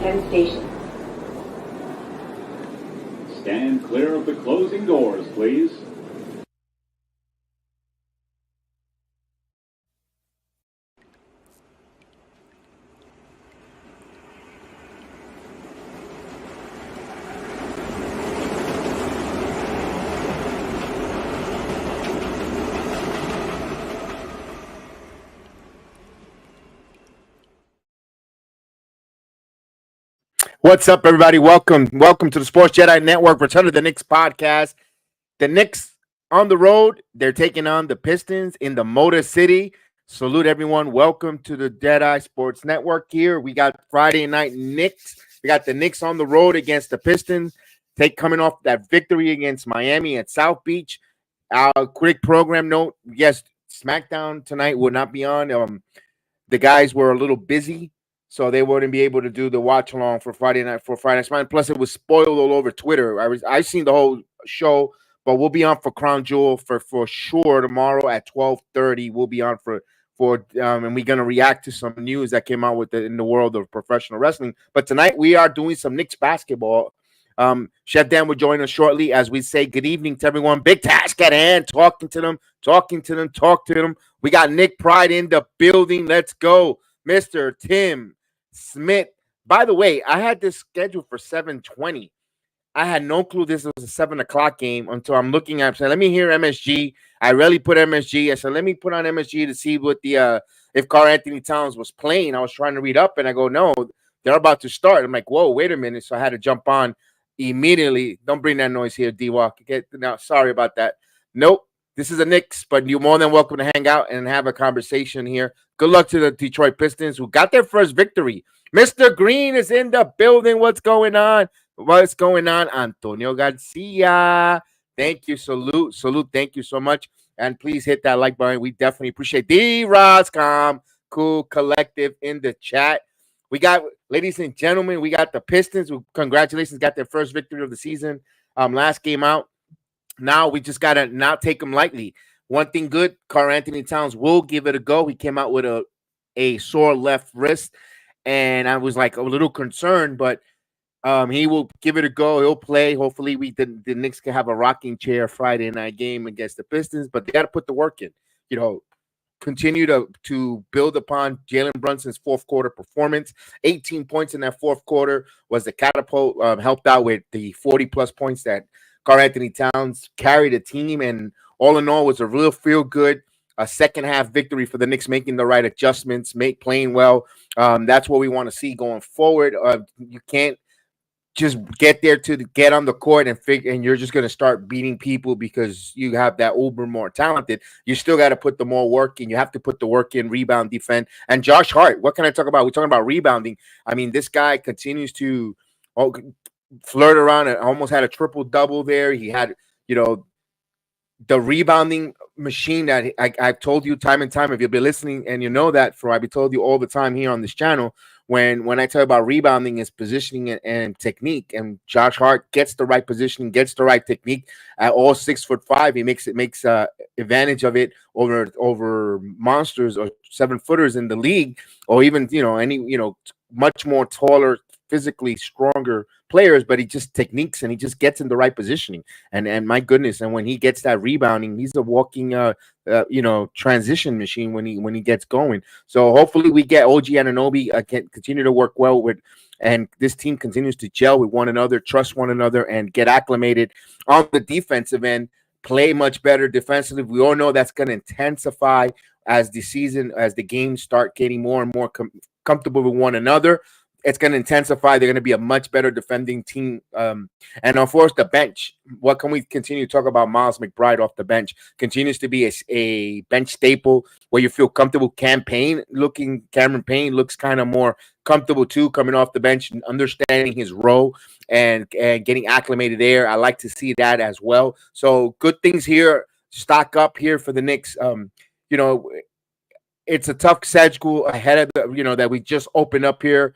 Penn Station. Stand clear of the closing doors, please. What's up, everybody? Welcome to the Sports Jedi Network, Return to the Knicks podcast. The Knicks on the road. They're taking on the Pistons in the Motor City. Salute everyone. Welcome to the Jedi Sports Network here. We got Friday night Knicks. We got the Knicks on the road against the Pistons. Coming off that victory against Miami at South Beach. Quick program note. Yes, SmackDown tonight will not be on. The guys were a little busy, so they wouldn't be able to do the watch along for Friday night SmackDown. Plus, it was spoiled all over Twitter. I seen the whole show, but we'll be on for Crown Jewel for sure tomorrow at 12:30. We'll be on and we're gonna react to some news that came out in the world of professional wrestling. But tonight we are doing some Knicks basketball. Chef Dan will join us shortly as we say good evening to everyone. Big task at hand, talking to them. We got Nick Pride in the building. Let's go, Mr. Tim Smith. By the way, I had this scheduled for 7:20. I had no clue this was a 7 o'clock game until I'm looking at it. So let me hear MSG. I rarely put MSG. I said, let me put on MSG to see what if Karl Anthony Towns was playing. I was trying to read up and I go, no, they're about to start. I'm like, whoa, wait a minute. So I had to jump on immediately. Don't bring that noise here, D-Walk. Now, sorry about that. Nope. This is a Knicks, but you're more than welcome to hang out and have a conversation here. Good luck to the Detroit Pistons who got their first victory. Mr. Green is in the building. What's going on? Antonio Garcia. Thank you. Salute. Thank you so much. And please hit that like button. We definitely appreciate the Roscom Cool Collective in the chat. We got, ladies and gentlemen, we got the Pistons who, congratulations, got their first victory of the season. Last game out. Now we just got to not take them lightly. One thing good, Karl Anthony Towns will give it a go. He came out with a sore left wrist, and I was like a little concerned, but he will give it a go. He'll play. Hopefully, the Knicks can have a rocking chair Friday night game against the Pistons, but they got to put the work in. Continue to build upon Jalen Brunson's fourth quarter performance. 18 points in that fourth quarter was the catapult, helped out with the 40-plus points that Karl Anthony Towns carried the team, and all in all was a real feel-good second-half victory for the Knicks, making the right adjustments, playing well. That's what we want to see going forward. You can't just get there to get on the court and you're just going to start beating people because you have that uber more talented. You still got to put the more work in. You have to put the work in, rebound, defense. And Josh Hart, what can I talk about? We're talking about rebounding. I mean, this guy continues to flirt around and almost had a triple-double there. He had, the rebounding machine that I've told you time and time. If you've been listening and you know that, I've told you all the time here on this channel, when I tell you about rebounding is positioning and technique, and Josh Hart gets the right positioning, gets the right technique at all 6'5". He makes advantage of it over monsters or 7-footers in the league, or even much more taller, physically stronger players, but he just techniques and he just gets in the right positioning. And my goodness, and when he gets that rebounding, he's a walking transition machine when he gets going. So hopefully we get OG Anunoby can continue to work well with, and this team continues to gel with one another, trust one another, and get acclimated on the defensive end, play much better defensively. We all know that's going to intensify as the games start getting more and more comfortable with one another. It's going to intensify. They're going to be a much better defending team. And of course, the bench. What can we continue to talk about? Miles McBride off the bench continues to be a bench staple where you feel comfortable. Cameron Payne looks kind of more comfortable too, coming off the bench and understanding his role and getting acclimated there. I like to see that as well. So good things here. Stock up here for the Knicks. It's a tough schedule ahead of that we just opened up here.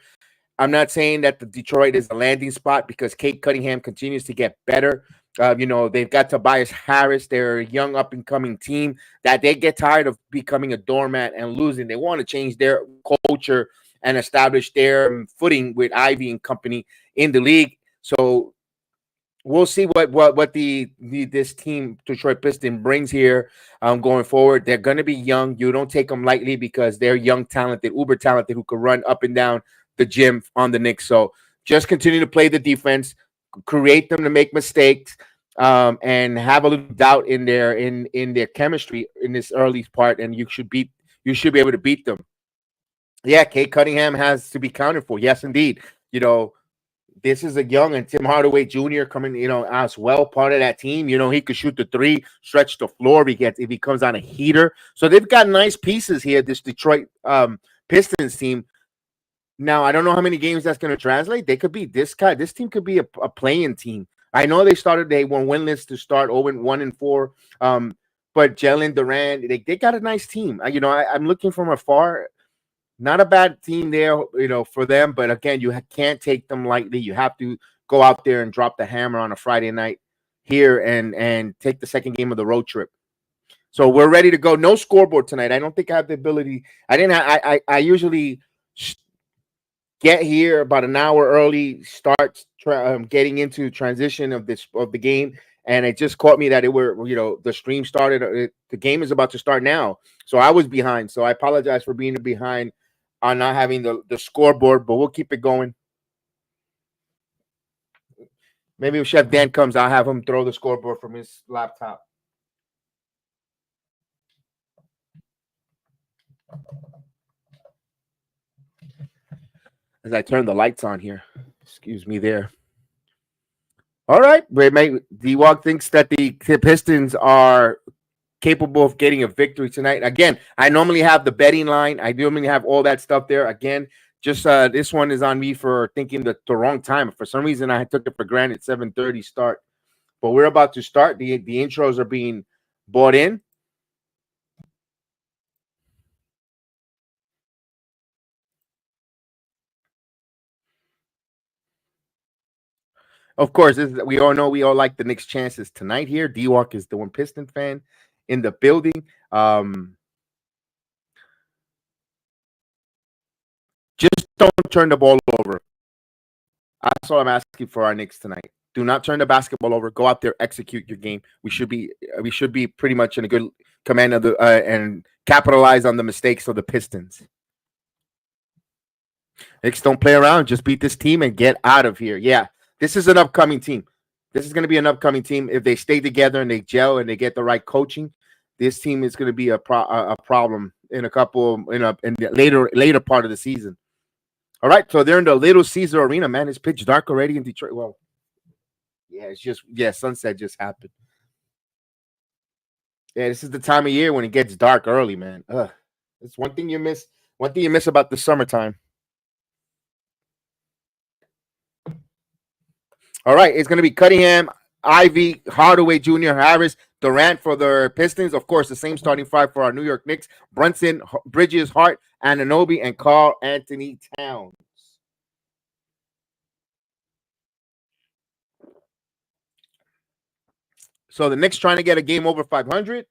I'm not saying that the Detroit is a landing spot because Kate Cunningham continues to get better. They've got Tobias Harris. They're a young up-and-coming team that they get tired of becoming a doormat and losing. They want to change their culture and establish their footing with Ivy and company in the league. So we'll see what this team, Detroit Pistons, brings here going forward. They're going to be young. You don't take them lightly because they're young, talented, uber talented, who can run up and down the gym on the Knicks. So just continue to play the defense, create them to make mistakes, and have a little doubt in their chemistry in this early part, and you should be able to beat them. Yeah, Kate Cunningham has to be counted for. Yes, indeed. This is a young and Tim Hardaway Jr. coming, as well, part of that team. He could shoot the three, stretch the floor if he comes on a heater. So they've got nice pieces here, this Detroit Pistons team. Now, I don't know how many games that's going to translate. They could be this team could be a playing team. I know they won winless to start 0-1-4. But Jalen Durant, they got a nice team. I'm looking from afar. Not a bad team there, for them. But again, you can't take them lightly. You have to go out there and drop the hammer on a Friday night here and take the second game of the road trip. So we're ready to go. No scoreboard tonight. I don't think I have the ability. I usually get here about an hour early, start getting into transition of the game. And it just caught me that the stream started. The game is about to start now. So I was behind. So I apologize for being behind on not having the scoreboard, but we'll keep it going. Maybe if Chef Dan comes, I'll have him throw the scoreboard from his laptop. As I turn the lights on here. Excuse me there. All right. D-Walk thinks that the Pistons are capable of getting a victory tonight. Again, I normally have the betting line. I normally have all that stuff there. Again, just this one is on me for thinking the wrong time. For some reason, I took it for granted, 7:30 start. But we're about to start. The intros are being bought in. Of course, we all know we all like the Knicks' chances tonight here. D-Walk is the one Piston fan in the building. Just don't turn the ball over. That's all I'm asking for our Knicks tonight. Do not turn the basketball over. Go out there, execute your game. We should be pretty much in a good command of the and capitalize on the mistakes of the Pistons. Knicks don't play around. Just beat this team and get out of here. Yeah, this is an upcoming team. This is going to be an upcoming team. If they stay together and they gel and they get the right coaching, this team is going to be a problem in a in the later part of the season. All right, so they're in the Little Caesar Arena, man. It's pitch dark already in Detroit. Well, yeah, sunset just happened. Yeah, this is the time of year when it gets dark early, man. It's one thing you miss. One thing you miss about the summertime. All right, it's going to be Cunningham, Ivy, Hardaway Jr., Harris, Durant for the Pistons. Of course, the same starting five for our New York Knicks. Brunson, Bridges, Hart, Anunoby, and Karl Anthony Towns. So the Knicks trying to get a game over 500.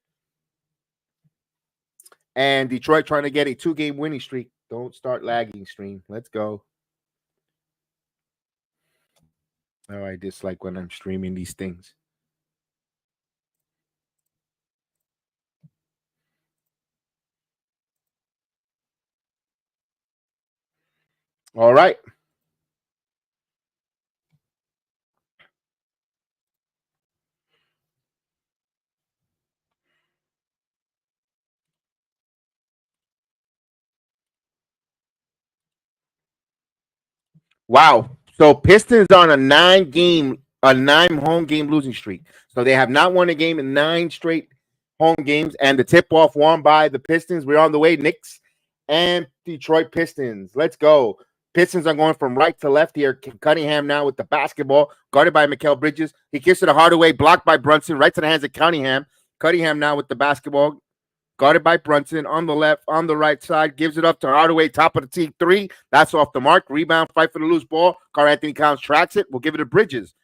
And Detroit trying to get a 2-game winning streak. Don't start lagging, stream. Let's go. Oh, I dislike when I'm streaming these things. All right. Wow. So Pistons on a 9 home game losing streak. So they have not won a game in 9 straight home games. And the tip-off won by the Pistons. We're on the way, Knicks and Detroit Pistons. Let's go. Pistons are going from right to left here. Cunningham now with the basketball, guarded by Mikal Bridges. He kicks it to Hardaway, blocked by Brunson, right to the hands of Cunningham. Cunningham now with the basketball, guarded by Brunson on the left, on the right side, gives it up to Hardaway, top of the tee, 3. That's off the mark. Rebound, fight for the loose ball. Karl Anthony Towns tracks it. We'll give it to Bridges.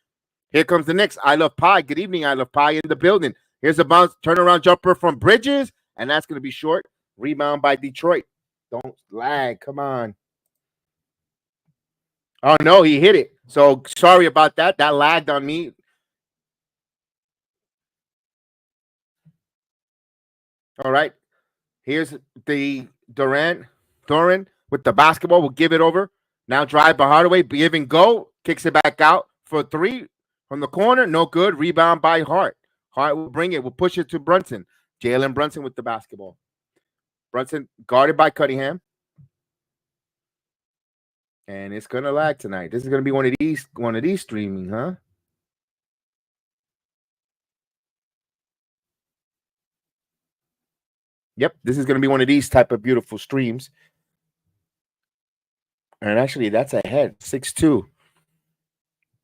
Here comes the Knicks. I Love Pie. Good evening, I Love Pie in the building. Here's a bounce, turnaround jumper from Bridges, and that's going to be short. Rebound by Detroit. Don't lag. Come on. Oh, no, he hit it. So sorry about that. That lagged on me. All right. Here's the Duran with the basketball. Will give it over. Now drive by Hardaway. Give and go. Kicks it back out for three from the corner. No good. Rebound by Hart. Hart will bring it. Will push it to Brunson. Jalen Brunson with the basketball. Brunson guarded by Cunningham. And it's gonna lag tonight. This is gonna be one of these streaming, huh? Yep, this is gonna be one of these type of beautiful streams. And actually, that's ahead 6-2.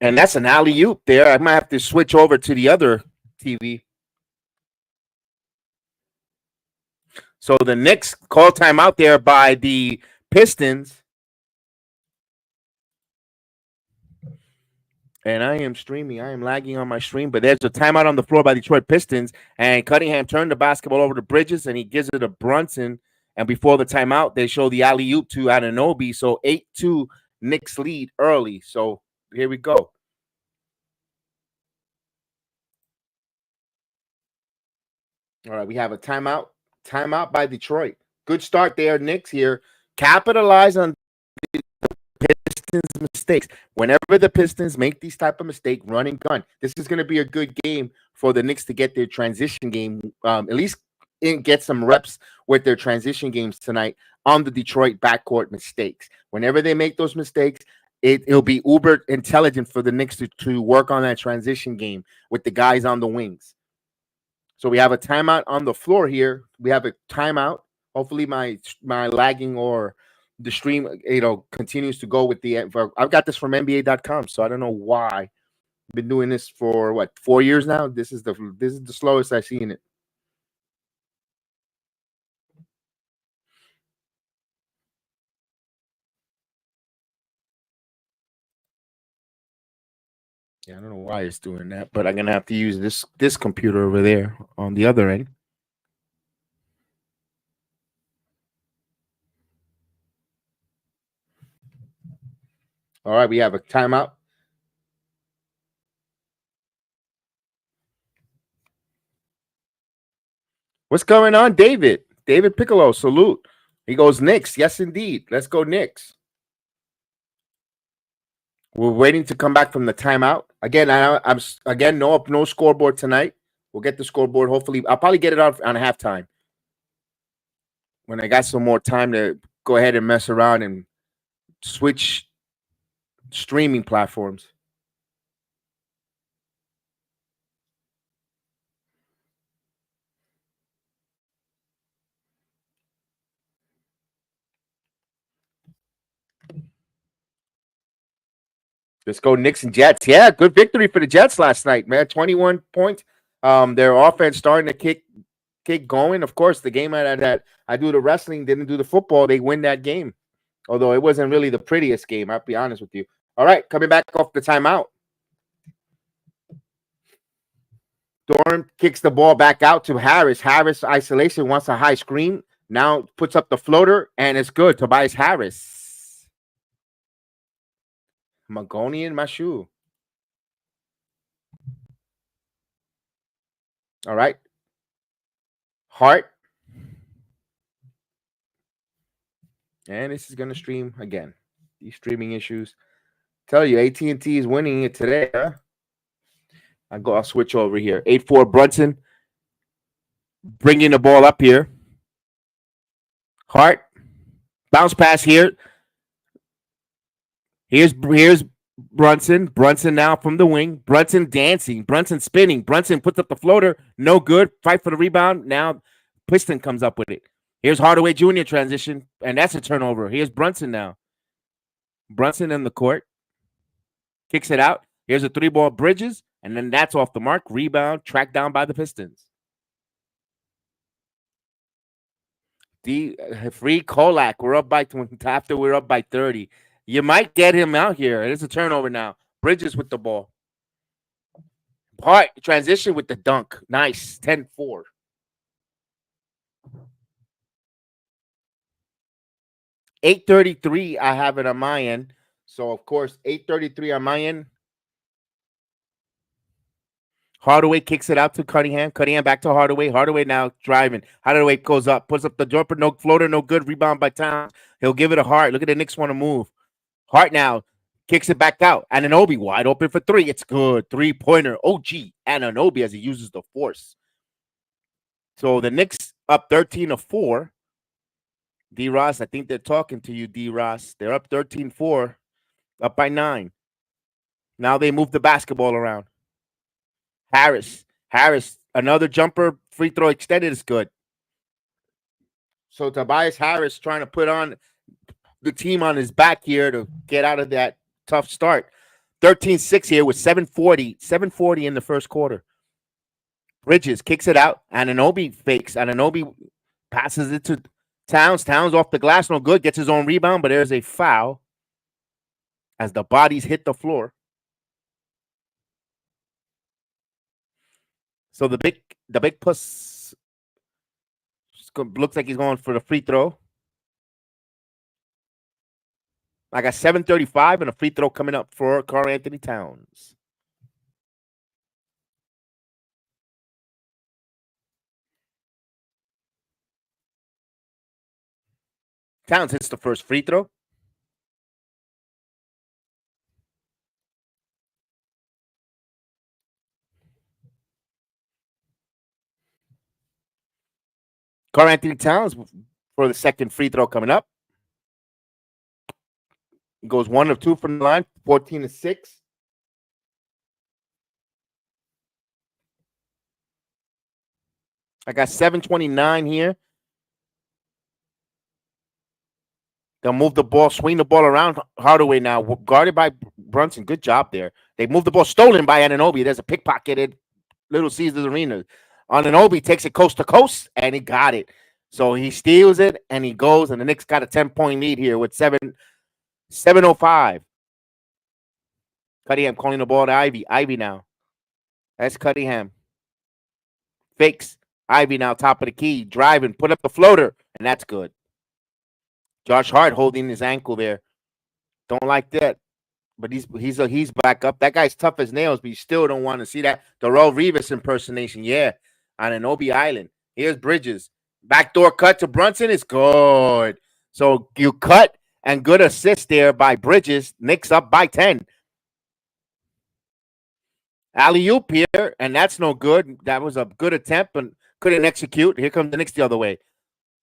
And that's an alley oop there. I might have to switch over to the other TV. So the Knicks call timeout there by the Pistons. And I am streaming. I am lagging on my stream, but there's a timeout on the floor by Detroit Pistons. And Cunningham turned the basketball over to Bridges, and he gives it to Brunson. And before the timeout, they show the alley oop to Anunoby. So 8-2 Knicks lead early. So here we go. All right, we have a timeout. Timeout by Detroit. Good start there, Knicks here. Capitalize on the Pistons mistakes. Whenever the Pistons make these type of mistake, run and gun. This is going to be a good game for the Knicks to get their transition game, at least get some reps with their transition games tonight on the Detroit backcourt mistakes. Whenever they make those mistakes, it'll be uber intelligent for the Knicks to work on that transition game with the guys on the wings. So we have a timeout on the floor here. We have a timeout. Hopefully my lagging or the stream, continues to go with the. I've got this from NBA.com, so I don't know why. I've been doing this for 4 years now. This is the slowest I've seen it. Yeah, I don't know why it's doing that, but I'm gonna have to use this computer over there on the other end. All right, we have a timeout. What's going on, David? David Piccolo, salute. He goes, Knicks. Yes, indeed. Let's go, Knicks. We're waiting to come back from the timeout. Again, I'm no scoreboard tonight. We'll get the scoreboard. Hopefully, I'll probably get it on halftime when I got some more time to go ahead and mess around and switch streaming platforms. Let's go Knicks and Jets. Yeah, good victory for the Jets last night, man. 21 points. Their offense starting to kick going. Of course, the game that I do the wrestling, didn't do the football. They win that game. Although it wasn't really the prettiest game, I'll be honest with you. All right, coming back off the timeout. Dorn kicks the ball back out to Harris. Harris isolation, wants a high screen. Now puts up the floater, and it's good. Tobias Harris. Magoni and Mashu. All right. Hart. And this is going to stream again. These streaming issues. Tell you, AT&T is winning it today. Huh? I'll switch over here. 8-4 Brunson. Bringing the ball up here. Hart. Bounce pass here. Here's Brunson. Brunson now from the wing. Brunson dancing. Brunson spinning. Brunson puts up the floater. No good. Fight for the rebound. Now Piston comes up with it. Here's Hardaway Jr. transition, and that's a turnover. Here's Brunson now. Brunson in the court. Kicks it out. Here's a 3-ball Bridges, and then that's off the mark. Rebound, tracked down by the Pistons. Free Kolak. We're up by 20 after we're up by 30. You might get him out here. It's a turnover now. Bridges with the ball. Hart transition with the dunk. Nice. 10-4. $8:33. I have it on my end. So, of course, 8:33 on my end. Hardaway kicks it out to Cunningham. Cunningham back to Hardaway. Hardaway now driving. Hardaway goes up, puts up the jumper. No floater, no good. Rebound by Towns. He'll give it a Hart. Look at the Knicks want to move. Hart now kicks it back out. Anunoby wide open for three. It's good. 3-pointer. OG Anunoby as he uses the force. So the Knicks up 13-4. D. Ross, I think they're talking to you, D. Ross. They're up 13-4, up by 9. Now they move the basketball around. Harris, another jumper, free throw extended is good. So Tobias Harris trying to put on the team on his back here to get out of that tough start. 13-6 here with 7:40 in the first quarter. Bridges kicks it out. Anunoby fakes. Anunoby passes it to Towns. Towns off the glass, no good. Gets his own rebound, but there's a foul as the bodies hit the floor. So the big puss looks like he's going for the free throw. I got 7:35 and a free throw coming up for Karl-Anthony Towns. Towns hits the first free throw. Karl-Anthony Towns for the second free throw coming up. He goes 1 of 2 from the line, 14-6. I got 7:29 here. They'll move the ball, swing the ball around. Hardaway now, guarded by Brunson. Good job there. They move the ball, stolen by Anunoby. There's a pickpocketed Little Caesars Arena. Anunoby takes it coast to coast, and he got it. So he steals it, and he goes, and the Knicks got a 10-point lead here with 7:05. Cunningham calling the ball to Ivy. Ivy now. That's Cunningham. Fakes. Ivy now, top of the key, driving, put up the floater, and that's good. Josh Hart holding his ankle there. Don't like that. But he's back up. That guy's tough as nails, but you still don't want to see that. Darrell Revis impersonation. Yeah. On Anunoby Island. Here's Bridges. Backdoor cut to Brunson is good. So you cut and good assist there by Bridges. Knicks up by 10. Alley-oop here, and that's no good. That was a good attempt, but couldn't execute. Here comes the Knicks the other way.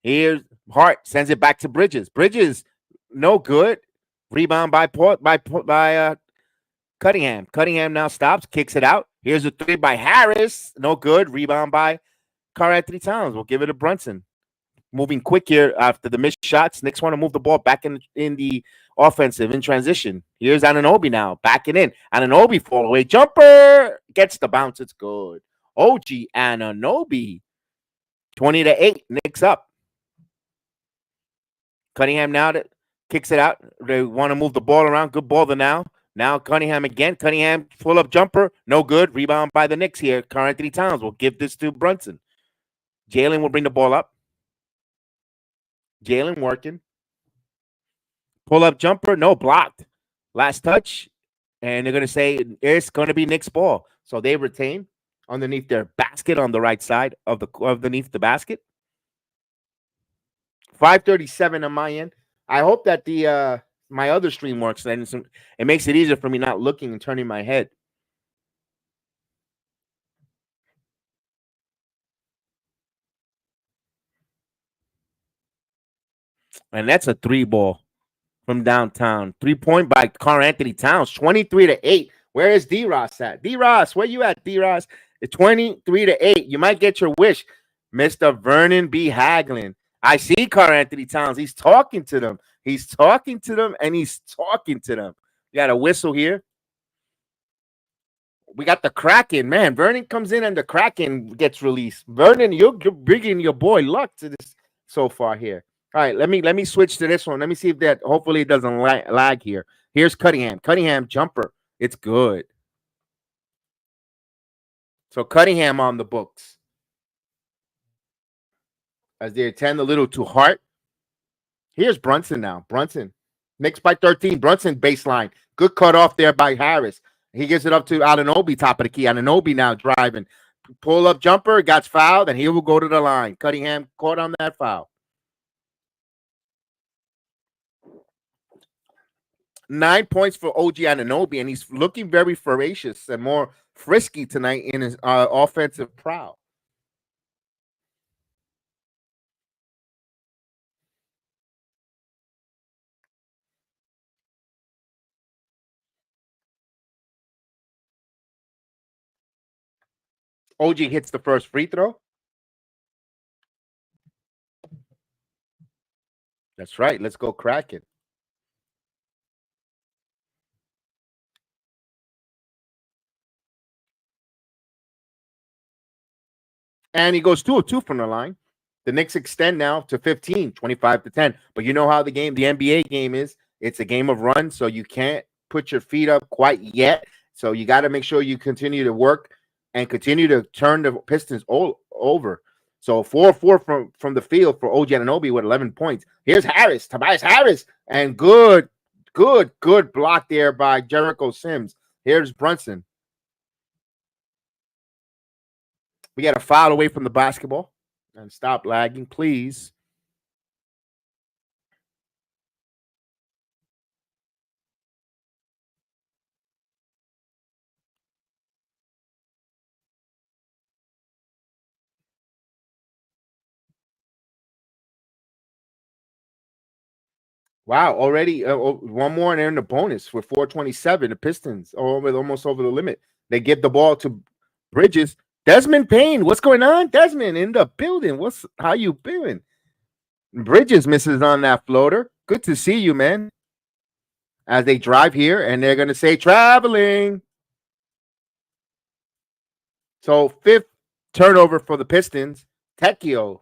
Here's Hart, sends it back to Bridges. Bridges, no good. Rebound by Cunningham. Cunningham now stops, kicks it out. Here's a three by Harris. No good. Rebound by Karl-Anthony Towns. We'll give it to Brunson. Moving quick here after the missed shots. Knicks want to move the ball back in the offensive in transition. Here's Anunoby now, backing in. Anunoby fall away. Jumper. Gets the bounce. It's good. OG Anunoby. 20-8. Knicks up. Cunningham now kicks it out. They want to move the ball around. Good ball now. Now Cunningham again. Cunningham full up jumper. No good. Rebound by the Knicks here. Karl-Anthony Towns will give this to Brunson. Jalen will bring the ball up. Jalen working. Pull up jumper. No, blocked. Last touch. And they're going to say it's going to be Knicks ball. So they retain underneath their basket on the right side of underneath the basket. 5:37 on my end. I hope that the my other stream works. And it makes it easier for me not looking and turning my head. And that's a 3-ball from downtown. 3-point by Karl-Anthony Towns. 23-8. Where is D-Ross at? D-Ross, where you at, D-Ross? It's 23-8. You might get your wish. Mr. Vernon B. Haglin. I see Karl-Anthony Towns. He's talking to them. He's talking to them, and he's talking to them. You got a whistle here. We got the Kraken. Man, Vernon comes in, and the Kraken gets released. Vernon, you're bringing your boy luck to this so far here. All right, let me switch to this one. Let me see if that hopefully it doesn't lag here. Here's Cunningham. Cunningham jumper. It's good. So Cunningham on the books. As they attend a little to Hart. Here's Brunson now. Brunson Knicks by 13. Brunson baseline. Good cut off there by Harris. He gives it up to Anunoby, top of the key. Anunoby now driving. Pull up jumper, got fouled, and he will go to the line. Cunningham caught on that foul. 9 points for OG Anunoby, and he's looking very voracious and more frisky tonight in his offensive prowl. OG hits the first free throw. That's right. Let's go crack it. And he goes 2 of 2 from the line. The Knicks extend now to 15, 25-10. But you know how the NBA game is. It's a game of runs, so you can't put your feet up quite yet. So you got to make sure you continue to work and continue to turn the Pistons over. So 4-4 from the field for OG Anunoby with 11 points. Here's Harris, Tobias Harris, and good block there by Jericho Sims. Here's Brunson. We got a foul away from the basketball. And stop lagging, please. Wow, already one more and they're in the bonus for 427. The Pistons are almost over the limit. They give the ball to Bridges. Desmond Payne, what's going on? Desmond in the building. How you doing? Bridges misses on that floater. Good to see you, man. As they drive here, and they're going to say traveling. So 5th turnover for the Pistons. Tecchio.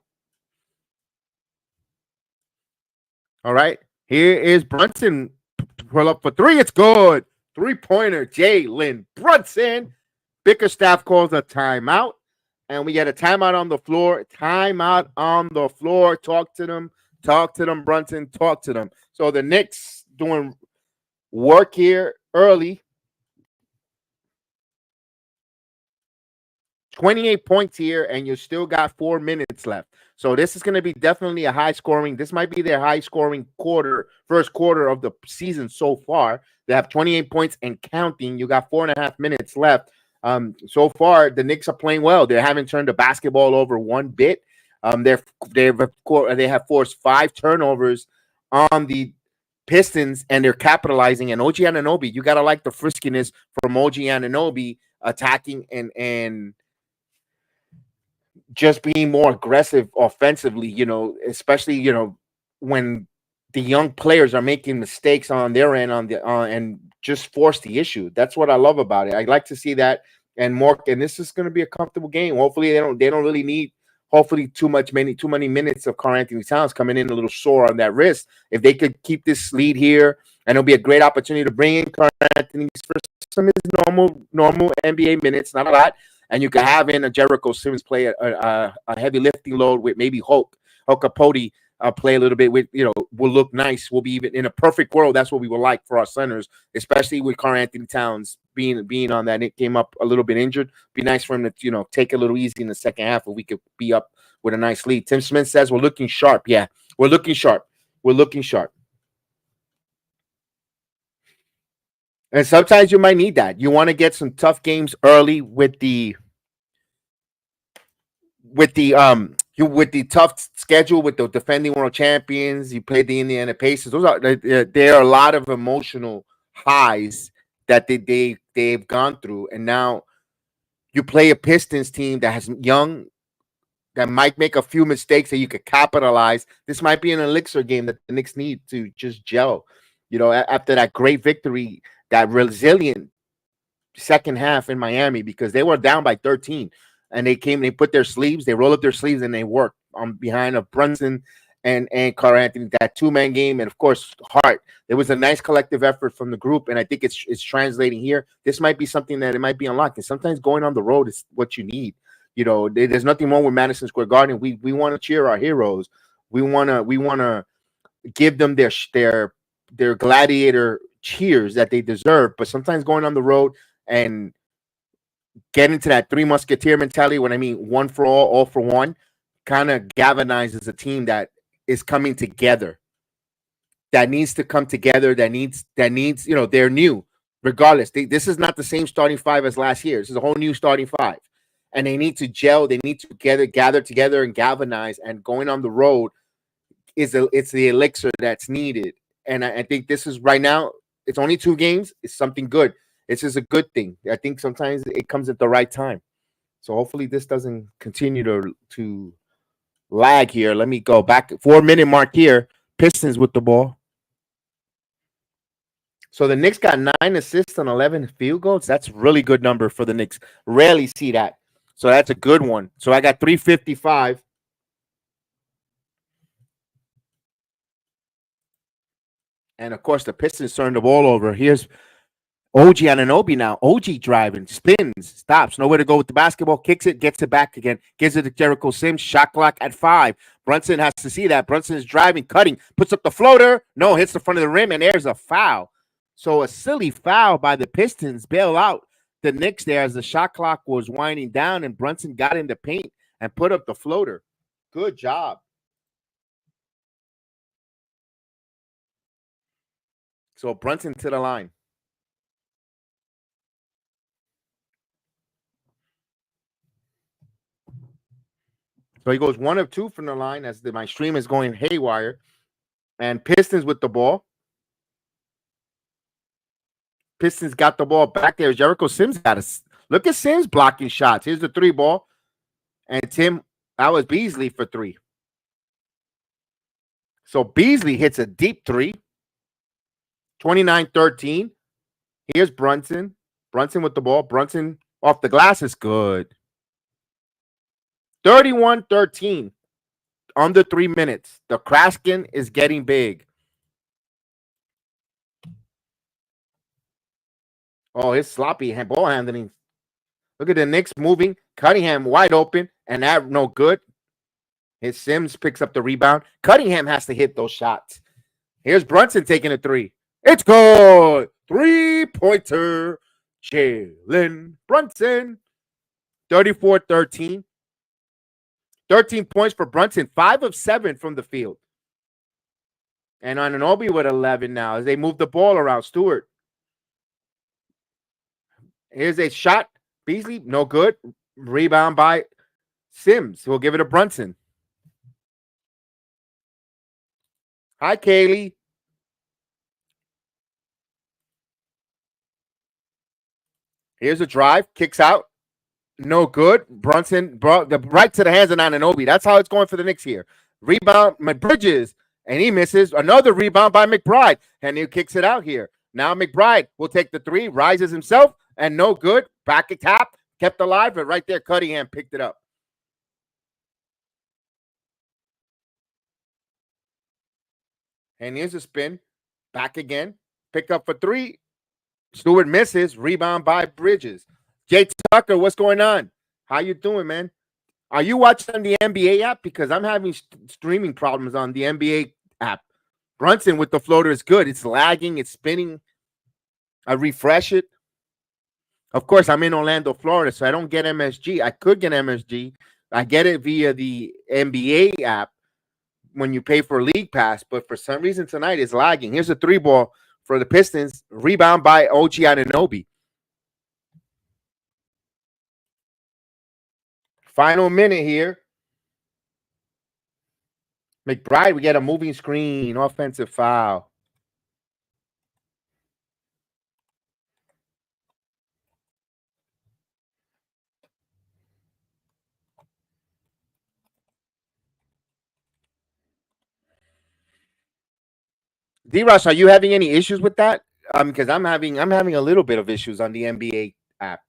All right. Here is Brunson. Pull up for 3. It's good. 3-pointer. Jalen Brunson. Bickerstaff calls a timeout. And we get a timeout on the floor. Timeout on the floor. Talk to them. Talk to them, Brunson. Talk to them. So the Knicks doing work here early. 28 points here, and you still got 4 minutes left. So this is going to be definitely a high scoring. This might be their high scoring first quarter of the season so far. They have 28 points and counting. You got 4.5 minutes left. So far, the Knicks are playing well. They haven't turned the basketball over one bit. They have forced 5 turnovers on the Pistons, and they're capitalizing. And OG Anunoby, you got to like the friskiness from OG Anunoby attacking and just being more aggressive offensively, especially, when the young players are making mistakes on their end and just force the issue. That's what I love about it. I like to see that and more. And this is going to be a comfortable game. Hopefully they don't really need too many minutes of Karl Anthony Towns coming in a little sore on that wrist. If they could keep this lead here, and it'll be a great opportunity to bring in Karl Anthony for some of his normal NBA minutes, not a lot. And you can have in a Jericho Sims play a heavy lifting load with maybe Hulk Capote play a little bit with, will look nice. We'll be even in a perfect world. That's what we would like for our centers, especially with Karl Anthony Towns being on that. It came up a little bit injured. Be nice for him to, take a little easy in the second half if we could be up with a nice lead. Tim Smith says we're looking sharp. Yeah, we're looking sharp. We're looking sharp. And sometimes you might need that. You want to get some tough games early with the tough schedule with the defending world champions. You play the Indiana Pacers. There are a lot of emotional highs that they've gone through, and now you play a Pistons team that has young, that might make a few mistakes that you could capitalize. This might be an elixir game that the Knicks need to just gel. After that great victory, that resilient second half in Miami, because they were down by 13. And they put their sleeves, they roll up their sleeves, and they work on behind of Brunson and Karl Anthony, that 2-man game. And of course, Hart. There was a nice collective effort from the group, and I think it's translating here. This might be something that it might be unlocked. And sometimes going on the road is what you need. There's nothing wrong with Madison Square Garden. We want to cheer our heroes. We want to give them their gladiator cheers that they deserve. But sometimes going on the road and get into that three musketeer mentality, when I mean one for all for one, kind of galvanizes a team that is coming together, that needs to come together, that needs they're new. Regardless, this is not the same starting five as last year. This is a whole new starting five, and they need to gel. They need to gather together and galvanize. And going on the road it's the elixir that's needed. And I think this is right now. It's only 2 games. It's something good. This is a good thing. I think sometimes it comes at the right time. So hopefully this doesn't continue to lag here. Let me go back 4-minute mark here. Pistons with the ball. So the Knicks got 9 assists on 11 field goals. That's a really good number for the Knicks. Rarely see that. So that's a good one. So I got 355. And of course, the Pistons turned the ball over. Here's OG Anunoby now. OG driving, spins, stops, nowhere to go with the basketball, kicks it, gets it back again, gives it to Jericho Sims. Shot clock at 5. Brunson has to see that. Brunson is driving, cutting, puts up the floater. No, hits the front of the rim, and there's a foul. So a silly foul by the Pistons bail out the Knicks there as the shot clock was winding down, and Brunson got in the paint and put up the floater. Good job. So Brunson to the line. So he goes 1 of 2 from the line as my stream is going haywire. And Pistons with the ball. Pistons got the ball back there. Jericho Sims got us. Look at Sims blocking shots. Here's the 3 ball. And Tim, that was Beasley for 3. So Beasley hits a deep 3. 29-13. Here's Brunson. Brunson with the ball. Brunson off the glass is good. 31-13. Under 3 minutes. The Kraskin is getting big. Oh, his sloppy ball handling. Look at the Knicks moving. Cunningham wide open, and that no good. His Sims picks up the rebound. Cunningham has to hit those shots. Here's Brunson taking a 3. It's good. 3-pointer. Jalen Brunson. 34-13. 13 points for Brunson. 5 of 7 from the field. And Anunoby with 11 now as they move the ball around. Stewart. Here's a shot. Beasley, no good. Rebound by Sims. We'll give it to Brunson. Hi, Kaylee. Here's a drive. Kicks out. No good. Brunson brought the right to the hands of Anunoby. That's how it's going for the Knicks here. Rebound, Bridges, and he misses. Another rebound by McBride, and he kicks it out here. Now McBride will take the 3, rises himself, and no good. Back a tap, kept alive, but right there, Cunningham picked it up. And here's a spin. Back again. Pick up for 3. Stewart misses. Rebound by Bridges. Jay Tucker, what's going on? How you doing, man? Are you watching on the NBA app? Because I'm having streaming problems on the NBA app. Brunson with the floater is good. It's lagging. It's spinning. I refresh it. Of course, I'm in Orlando, Florida, so I don't get MSG. I could get MSG. I get it via the NBA app when you pay for League Pass, but for some reason tonight it's lagging. Here's a 3 ball for the Pistons. Rebound by OG Anunoby. Final minute here. McBride, we get a moving screen. Offensive foul. D-Ross, are you having any issues with that? Because I'm having a little bit of issues on the NBA app.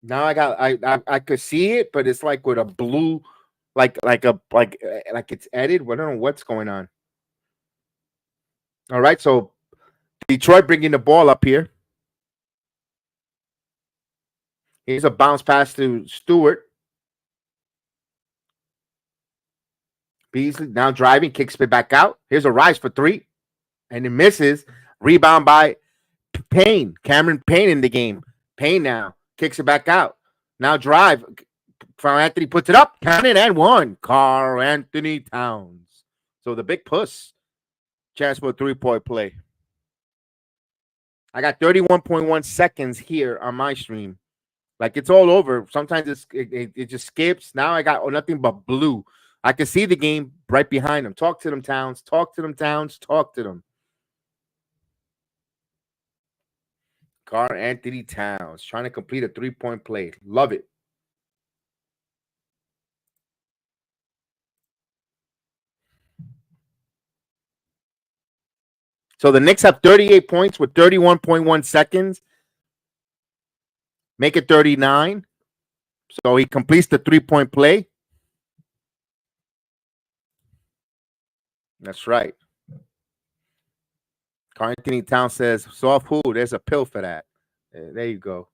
Now I could see it, but it's like with a blue, like it's edited. I don't know what's going on. All right, so Detroit bringing the ball up here. Here's a bounce pass to Stewart. Beasley now driving, kicks it back out. Here's a rise for three, and it misses. Rebound by Payne. Cameron Payne in the game. Payne now kicks it back out. Now drive. Carl Anthony puts it up. Count it and one. Carl Anthony Towns. So the big puss. Chance for a three-point play. I got 31.1 seconds here on my stream. Like it's all over. Sometimes it just skips. Now I got nothing but blue. I can see the game right behind them. Talk to them, Towns. Talk to them, Towns. Talk to them. Carl Anthony Towns trying to complete a three-point play. Love it. So the Knicks have 38 points with 31.1 seconds. Make it 39. So he completes the three-point play. That's right. Carl Anthony Towns says, soft who? There's a pill for that. There you go.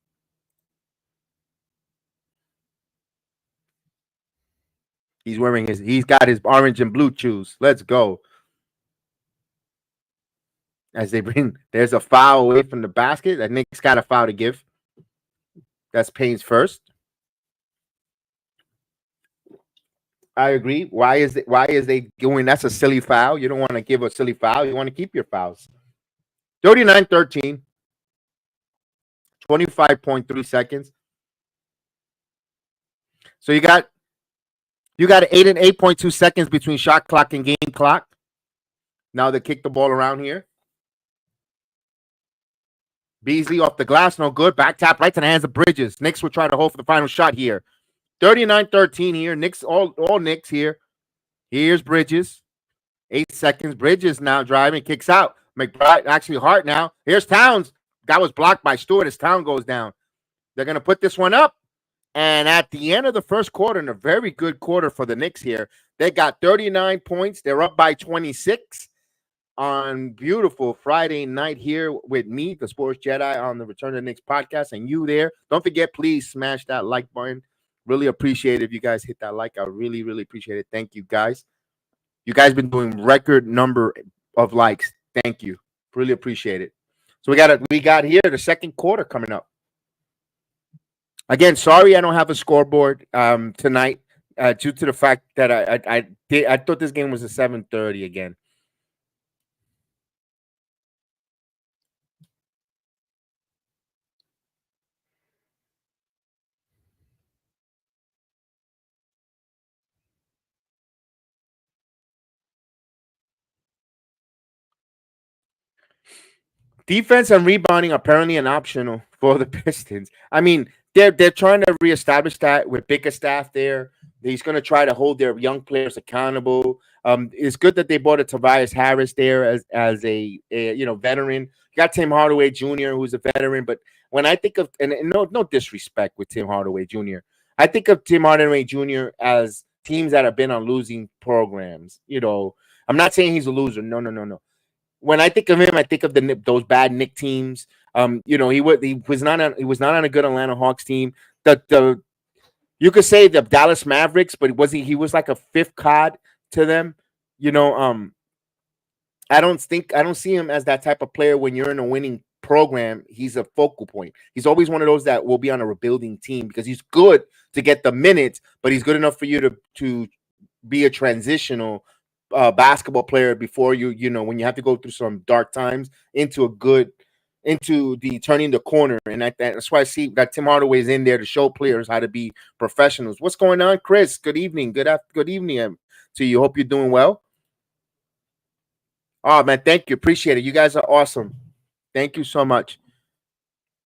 He's got his orange and blue shoes. Let's go. As they bring, there's a foul away from the basket. That Knicks got a foul to give. That's Payne's first. I agree. Why is they doing that's a silly foul? You don't want to give a silly foul. You want to keep your fouls. 39-13. 25.3 seconds. So you got 8 and 8.2 seconds between shot clock and game clock. Now they kick the ball around here. Beasley off the glass, no good. Back tap right to the hands of Bridges. Knicks will try to hold for the final shot here. 39-13 here. Knicks, all Knicks here. Here's Bridges. 8 seconds. Bridges now driving, kicks out. McBride, actually Hart now. Here's Towns. That was blocked by Stewart as Towns goes down. They're going to put this one up. And at the end of the first quarter, in a very good quarter for the Knicks here, they got 39 points. They're up by 26 on beautiful Friday night here with me, the Sports Jedi, on the Return to the Knicks podcast, and you there. Don't forget, please smash that like button. Really appreciate it if you guys hit that like. I really, really appreciate it. Thank you, guys. You guys been doing record number of likes. Thank you. Really appreciate it. So we got here the second quarter coming up. Again, sorry I don't have a scoreboard tonight due to the fact that I thought this game was a 7:30 again. Defense and rebounding apparently an optional for the Pistons. I mean, they're trying to reestablish that with Bickerstaff there. He's going to try to hold their young players accountable. It's good that they brought a Tobias Harris there as a veteran. You got Tim Hardaway Jr., who's a veteran, but when I think of and no disrespect with Tim Hardaway Jr., I think of Tim Hardaway Jr. as teams that have been on losing programs. I'm not saying he's a loser. No. When I think of him, I think of those bad Knicks teams. He was not on a good Atlanta Hawks team. You could say the Dallas Mavericks, but he was like a fifth cod to them. I don't see him as that type of player when you're in a winning program. He's a focal point. He's always one of those that will be on a rebuilding team because he's good to get the minutes, but he's good enough for you to be a transitional basketball player before when you have to go through some dark times into the turning the corner. And that's why I see that Tim Hardaway's in there to show players how to be professionals. What's going on, Chris? Good evening. Good evening to you. Hope you're doing well. Oh man, thank you. Appreciate it. You guys are awesome. Thank you so much.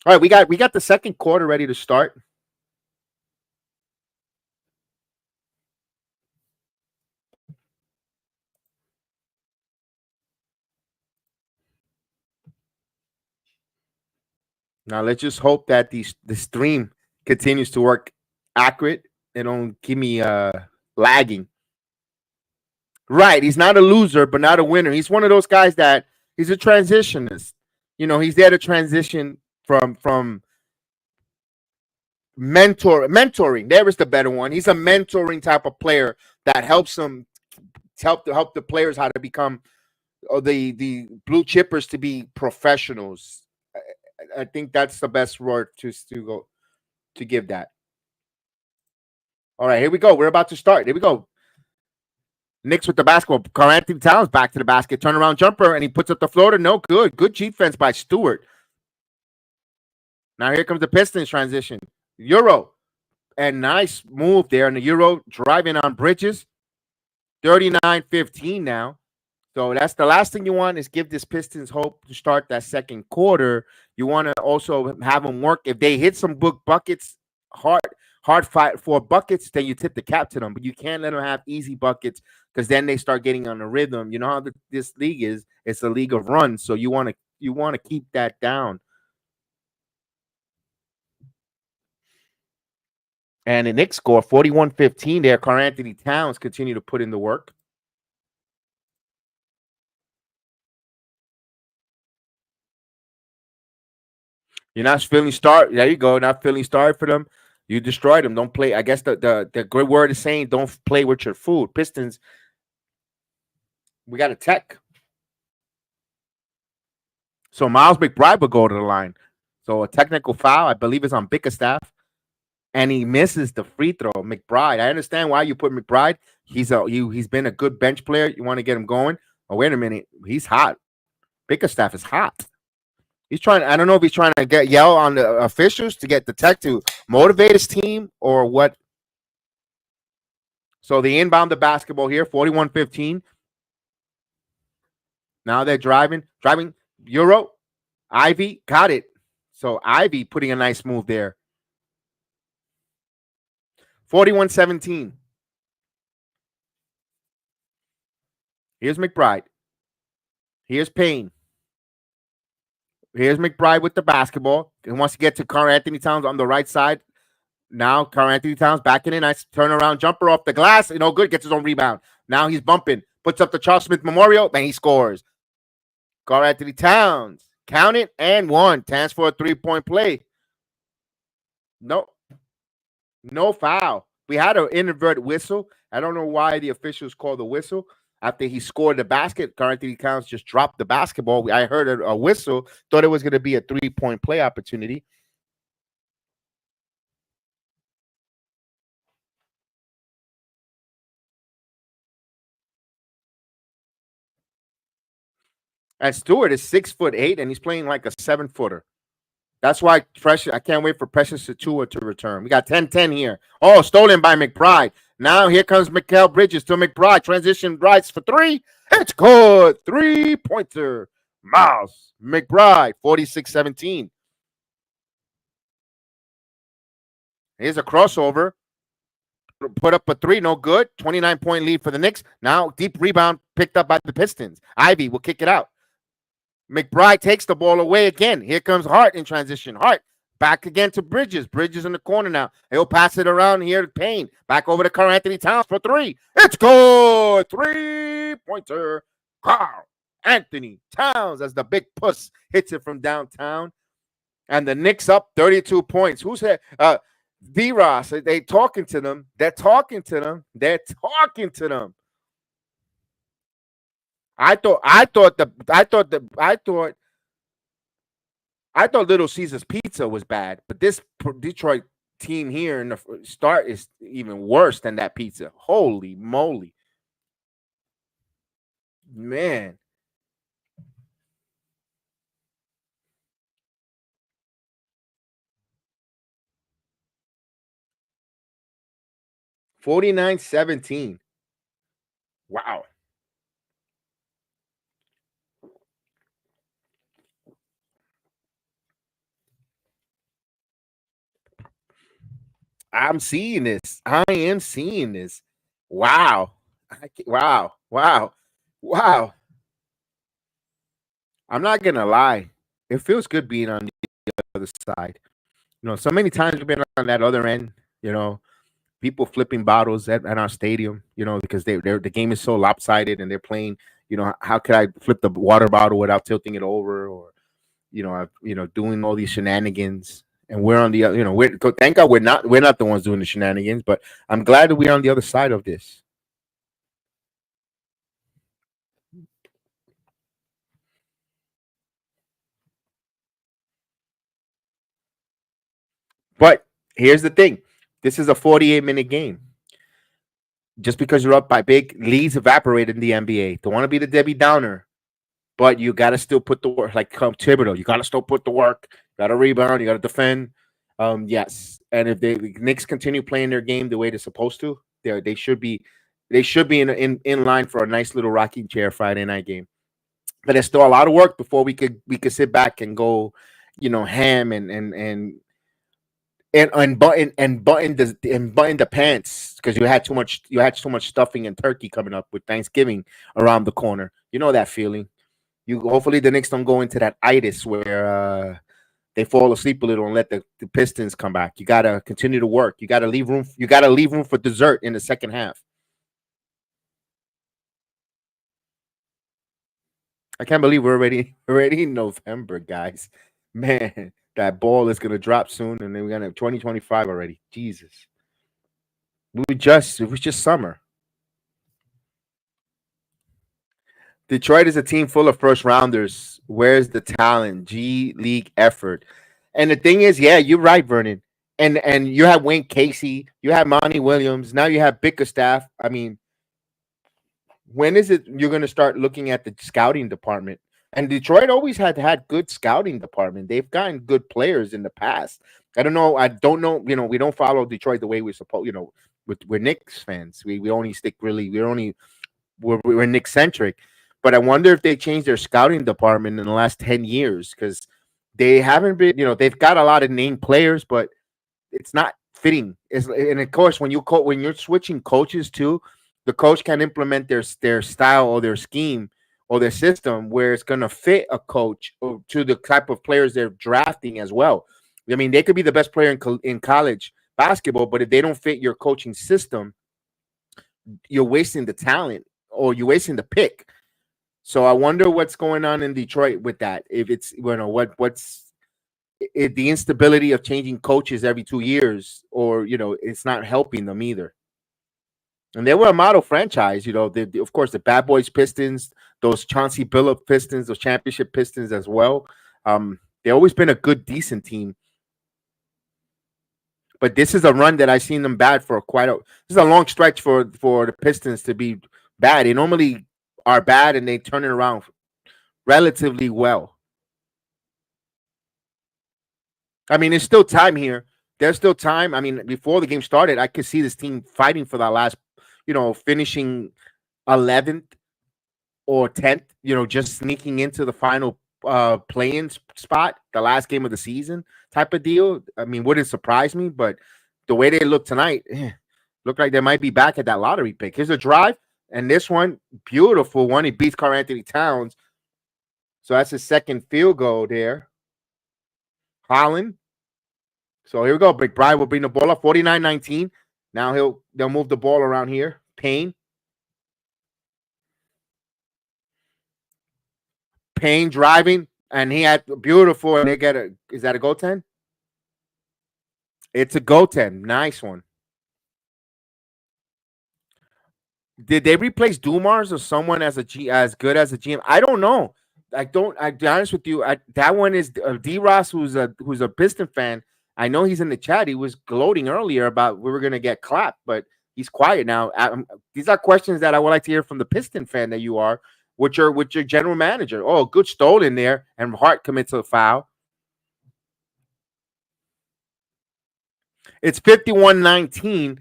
All right, we got the second quarter ready to start. Now let's just hope that the stream continues to work accurate and don't give me lagging. Right, he's not a loser, but not a winner. He's one of those guys that he's a transitionist. He's there to transition from mentoring. There is the better one. He's a mentoring type of player that helps him help the players how to become the blue chippers to be professionals. I think that's the best word to give that. All right, here we go. We're about to start. Here we go. Knicks with the basketball. Karl Anthony Towns back to the basket. Turnaround jumper, and he puts up the floater. No good. Good defense by Stewart. Now here comes the Pistons transition. Euro. And nice move there. And the Euro driving on Bridges. 39-15 now. So that's the last thing you want is give this Pistons hope to start that second quarter. You want to also have them work. If they hit some buckets, hard fight for buckets, then you tip the cap to them. But you can't let them have easy buckets because then they start getting on the rhythm. You know how this league is. It's a league of runs. So you want to keep that down. And the Knicks score 41-15 there. Karl Anthony Towns continue to put in the work. You're not feeling start. There you go. Not feeling sorry for them. You destroyed them. Don't play. I guess the good word is saying don't play with your food. Pistons, we got a tech. So Miles McBride will go to the line. So a technical foul, I believe, is on Bickerstaff. And he misses the free throw. McBride. I understand why you put McBride. He's been a good bench player. You want to get him going. Oh, wait a minute. He's hot. Bickerstaff is hot. He's trying. I don't know if he's trying to yell on the officials to get the tech to motivate his team or what. So they inbound the basketball here, 41-15. Now they're driving. Euro. Ivy got it. So Ivy putting a nice move there. 41-17. Here's McBride. Here's Payne. Here's McBride with the basketball. He wants to get to Karl Anthony Towns on the right side. Now Karl Anthony Towns backing in. Nice turnaround jumper off the glass. No good. Gets his own rebound. Now he's bumping. Puts up the Charles Smith Memorial. Then he scores. Karl Anthony Towns. Count it and one. Chance for a three-point play. No foul. We had an inadvertent whistle. I don't know why the officials called the whistle. After he scored the basket, Karl Anthony Towns just dropped the basketball. I heard a whistle, thought it was going to be a three-point play opportunity. And Stewart is 6'8", and he's playing like a 7-footer. That's why I can't wait for Precious Achiuwa to return. We got 10-10 here. Oh, stolen by McBride. Now here comes Mikal Bridges to McBride. Transition rights for three. It's good. Three-pointer. Miles McBride, 46-17. Here's a crossover. Put up a three. No good. 29-point lead for the Knicks. Now deep rebound picked up by the Pistons. Ivy will kick it out. McBride takes the ball away again. Here comes Hart in transition. Hart back again to Bridges. Bridges in the corner now. He'll pass it around here to Payne. Back over to Karl Anthony Towns for three. It's good. Three-pointer. Karl Anthony Towns as the big puss hits it from downtown. And the Knicks up 32 points. Who's here? D-Ross. They talking to them. They're talking to them. I thought Little Caesar's Pizza was bad, but this Detroit team here in the start is even worse than that pizza. Holy moly. Man. $49-17. Wow. I'm seeing this. I am seeing this. Wow. Wow. I'm not going to lie. It feels good being on the other side. You know, so many times we've been on that other end, you know, people flipping bottles at our stadium, you know, because the game is so lopsided and they're playing, you know, how could I flip the water bottle without tilting it over or, doing all these shenanigans. And we're on the, thank God we're not the ones doing the shenanigans, but I'm glad that we're on the other side of this. Here's the thing. This is a 48-minute game. Just because you're up by big, leads evaporate in the NBA. Don't want to be the Debbie Downer, but you got to still put the work. Like Thibodeau, you got to still put the work. You got to rebound. You got to defend. Yes, and if the Knicks continue playing their game the way they're supposed to, they should be in line for a nice little rocking chair Friday night game. But there's still a lot of work before we could sit back and go, ham and button the pants because you had too much stuffing and turkey coming up with Thanksgiving around the corner. You know that feeling. Hopefully the Knicks don't go into that itis where they fall asleep a little and let the Pistons come back. You gotta continue to work. You gotta leave room. You gotta leave room for dessert in the second half. I can't believe we're already in November, guys. Man, that ball is gonna drop soon, and then we're gonna have 2025 already. Jesus, it was just summer. Detroit is a team full of first rounders. Where's the talent? G League effort. And the thing is, yeah, you're right, Vernon. And you have Wayne Casey, you have Monty Williams, now you have Bickerstaff. I mean, when is it you're going to start looking at the scouting department? And Detroit always had good scouting department. They've gotten good players in the past. I don't know. We don't follow Detroit the way we're supposed. We're Knicks fans. We only stick really. We're Knicks centric. But I wonder if they changed their scouting department in the last 10 years because they haven't been. They've got a lot of named players, but it's not fitting. And of course, when you're switching coaches too, the coach can implement their style or their scheme or their system where it's going to fit a coach or to the type of players they're drafting as well. I mean, they could be the best player in college basketball, but if they don't fit your coaching system, you're wasting the talent or you're wasting the pick. So I wonder what's going on in Detroit with that. If it's what's the instability of changing coaches every 2 years, or it's not helping them either. And they were a model franchise, of course, the Bad Boys Pistons, those Chauncey Billups Pistons, those championship Pistons as well. They've always been a good, decent team. But this is a run that I've seen them bad for this is a long stretch for the Pistons to be bad. They normally are bad and they turn it around relatively well. I mean, there's still time here. There's still time. I mean, before the game started, I could see this team fighting for that last, finishing 11th or 10th, just sneaking into the final play-in spot, the last game of the season type of deal. I mean, wouldn't surprise me, but the way they look tonight, look like they might be back at that lottery pick. Here's a drive, and this one, beautiful one. He beats Karl Anthony Towns. So that's his second field goal there. Holland. So here we go. McBride will bring the ball up, 49-19. Now they'll move the ball around here. Payne driving, and he had beautiful. And they get is that a goaltend? It's a goaltend. Nice one. Did they replace Dumars or someone as good as a GM? I don't know. I'll be honest with you. That one is D Ross, who's a Piston fan. I know he's in the chat. He was gloating earlier about we were going to get clapped, but he's quiet now. These are questions that I would like to hear from the Piston fan that you are, with your general manager. Oh, good stolen there, and Hart commits a foul. It's 51-19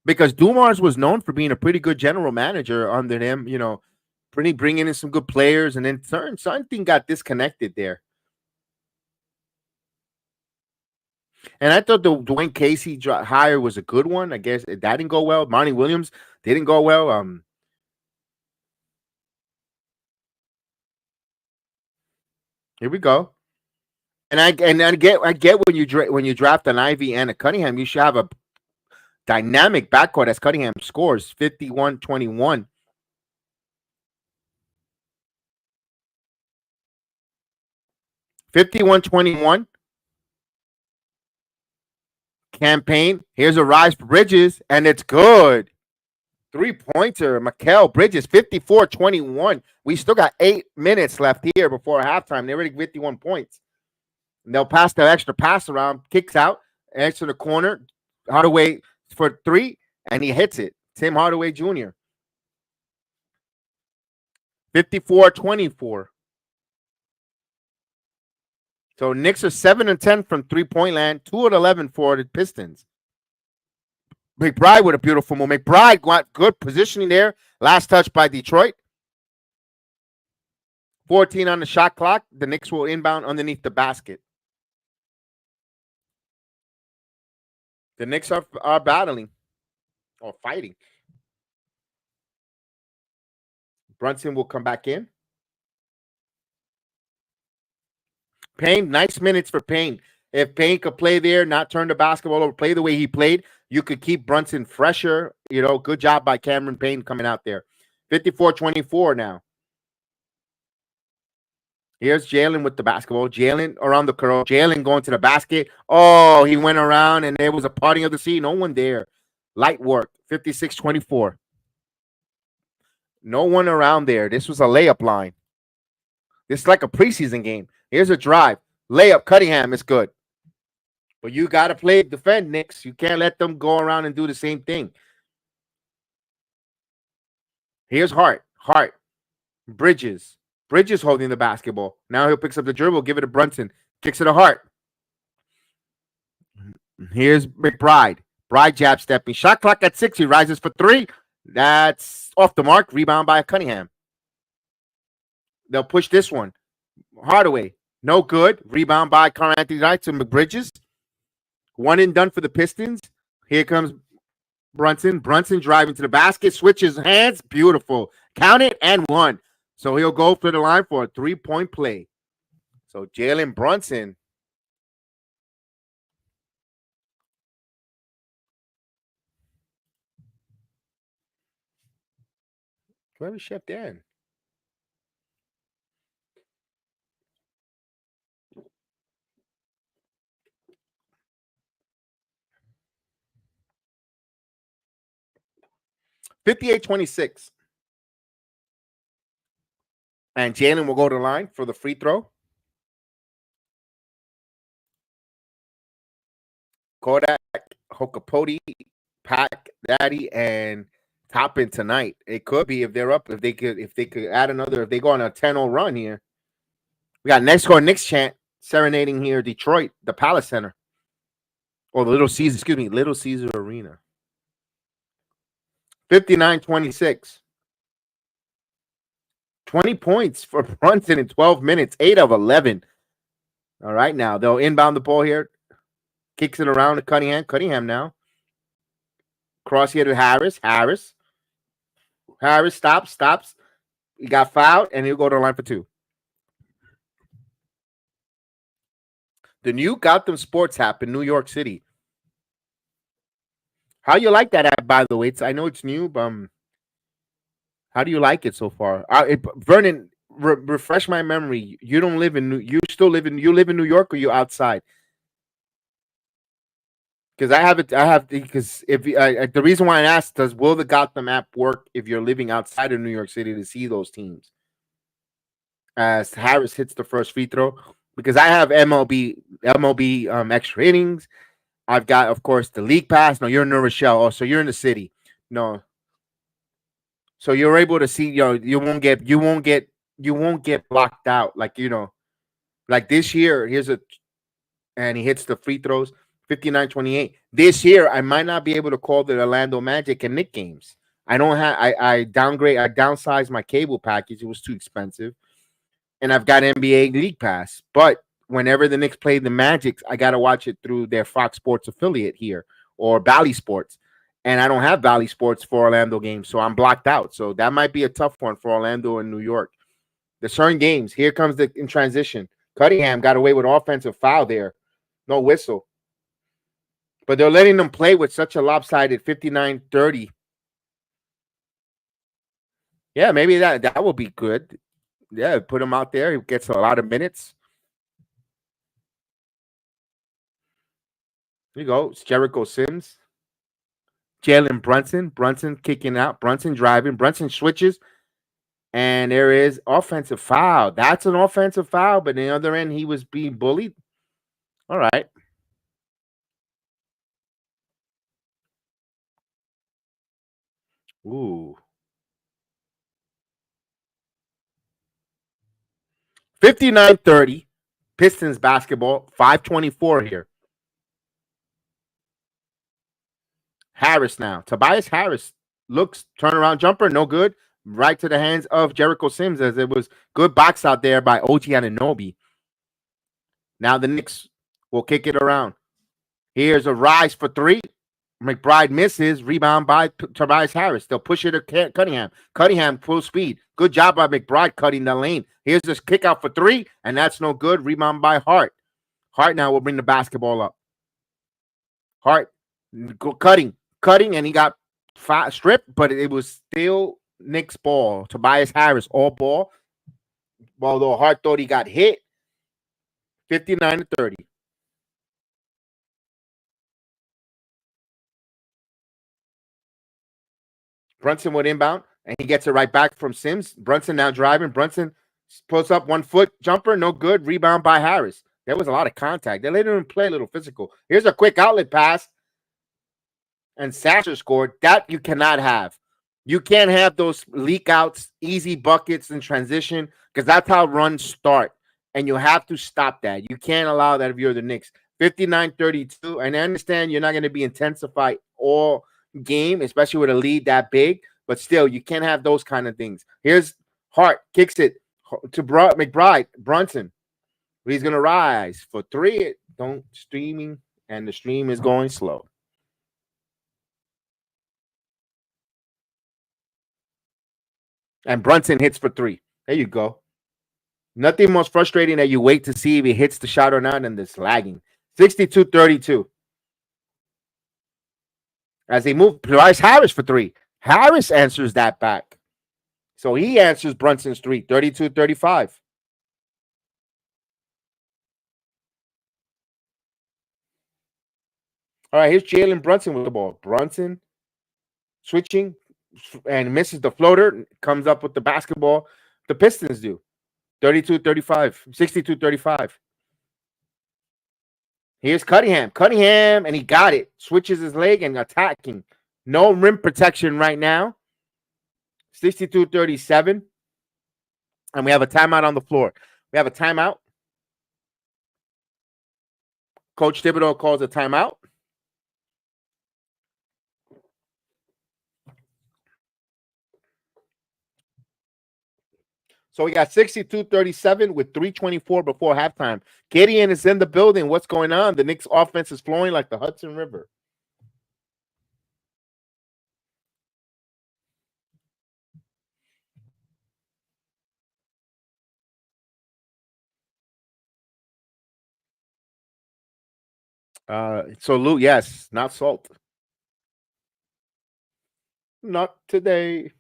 because Dumars was known for being a pretty good general manager under them. Bringing in some good players, and then something got disconnected there. And I thought the Dwayne Casey hire was a good one. I guess that didn't go well. Monty Williams didn't go well. Here we go. And I get when you draft an Ivy and a Cunningham, you should have a dynamic backcourt as Cunningham scores 51-21. Campaign. Here's a rise for Bridges, and it's good. 3-pointer, Mikal Bridges, 54-21. We still got 8 minutes left here before halftime. They're already 51 points. And they'll pass the extra pass around, kicks out, Answer the corner. Hardaway for 3, and he hits it. Tim Hardaway Jr. 54-24. So Knicks are 7-10 from 3-point land, 2-11 for the Pistons. McBride with a beautiful move. McBride got good positioning there. Last touch by Detroit. 14 on the shot clock. The Knicks will inbound underneath the basket. The Knicks are battling or fighting. Brunson will come back in. Payne, nice minutes for Payne. If Payne could play there, not turn the basketball over, play the way he played, you could keep Brunson fresher. Good job by Cameron Payne coming out there. 54-24 now. Here's Jalen with the basketball. Jalen around the curl. Jalen going to the basket. Oh, he went around, and there was a parting of the sea. No one there. Light work. 56-24. No one around there. This was a layup line. This is like a preseason game. Here's a drive. Layup. Cunningham is good. But you got to defend, Knicks. You can't let them go around and do the same thing. Here's Hart. Bridges holding the basketball. Now he'll picks up the dribble, give it to Brunson. Kicks it to Hart. Here's McBride. Bride jab stepping. Shot clock at 6. He rises for 3. That's off the mark. Rebound by Cunningham. They'll push this one. Hardaway. No good. Rebound by Carl Anthony Knight to McBridges. 1 and done for the Pistons. Here comes Brunson. Brunson driving to the basket. Switches hands. Beautiful. Count it and 1. So he'll go for the line for a 3-point play. So Jalen Brunson. Where was Chef Dan? $58-26. And Jalen will go to the line for the free throw. Kodak, Hokapodi, Pack, Daddy, and Toppin tonight. It could be if they're up, if they could add another, if they go on a 10-0 run here. We got next score Knicks chant serenading here, Detroit, the Palace Center. Or the Little Caesar Arena. 59-26. 20 points for Brunson in 12 minutes, 8 of 11. All right, now they'll inbound the ball here. Kicks it around to Cunningham. Cunningham now. Cross here to Harris. Harris stops. He got fouled, and he'll go to the line for 2. The new Gotham Sports app in New York City. How you like that app, by the way? I know it's new, but how do you like it so far? Vernon, refresh my memory. You don't live in you live in New York, or you outside? Because because if the reason why I asked is, will the Gotham app work if you're living outside of New York City to see those teams? As Harris hits the first free throw, because I have MLB extra innings. I've got, of course, the league pass. No, you're in New Rochelle. Oh, so you're in the city. No, so you're able to see. You won't get blocked out like this year. And he hits the free throws. 59-28. This year, I might not be able to call the Orlando Magic and Knicks games. I don't have. I downsized my cable package. It was too expensive, and I've got NBA League Pass. But whenever the Knicks play the Magic, I got to watch it through their Fox Sports affiliate here or Bally Sports, and I don't have Bally Sports for Orlando games, so I'm blocked out. So that might be a tough one for Orlando and New York. The certain games. Here comes in transition. Cunningham got away with offensive foul there. No whistle. But they're letting them play with such a lopsided 59-30. Yeah, maybe that will be good. Yeah, put him out there. He gets a lot of minutes. Here you go. It's Jericho Sims. Jalen Brunson. Brunson kicking out. Brunson driving. Brunson switches. And there is offensive foul. That's an offensive foul. But on the other end, he was being bullied. All right. 59-30. Pistons basketball. 5:24 here. Harris now. Tobias Harris looks turnaround jumper. No good. Right to the hands of Jericho Sims as it was good box out there by OG Anunoby. Now the Knicks will kick it around. Here's a rise for three. McBride misses. Rebound by Tobias Harris. They'll push it to Cunningham. Cunningham full speed. Good job by McBride cutting the lane. Here's this kick out for three, and that's no good. Rebound by Hart. Hart now will bring the basketball up. Hart cutting, and he got stripped, but it was still Knicks ball. Tobias Harris all ball. Although Hart thought he got hit. 59-30. Brunson would inbound, and he gets it right back from Sims. Brunson now driving. Brunson puts up 1 foot jumper. No good. Rebound by Harris. There was a lot of contact. They let him play a little physical. Here's a quick outlet pass. And Sasser scored. That you cannot have. You can't have those leak outs, easy buckets in transition, because that's how runs start. And you have to stop that. You can't allow that if you're the Knicks. 59-32. And I understand you're not going to be intensified all game, especially with a lead that big. But still, you can't have those kind of things. Here's Hart. Kicks it to McBride. Brunson. He's going to rise for three. Don't streaming. And the stream is going slow. And Brunson hits for three. There you go. Nothing most frustrating that you wait to see if he hits the shot or not, and this lagging. 62-32. As they move, Tobias Harris for three. Harris answers that back. So he answers Brunson's three. 32-35. All right, here's Jalen Brunson with the ball. Brunson switching and misses the floater, comes up with the basketball. The Pistons do. 32-35, 62-35. Here's Cunningham. Cunningham, and he got it. Switches his leg and attacking. No rim protection right now. 62-37. And we have a timeout on the floor. We have a timeout. Coach Thibodeau calls a timeout. So we got 62-37 with 3:24 before halftime. Gideon is in the building. What's going on? The Knicks offense is flowing like the Hudson River. Salute, yes, not salt. Not today.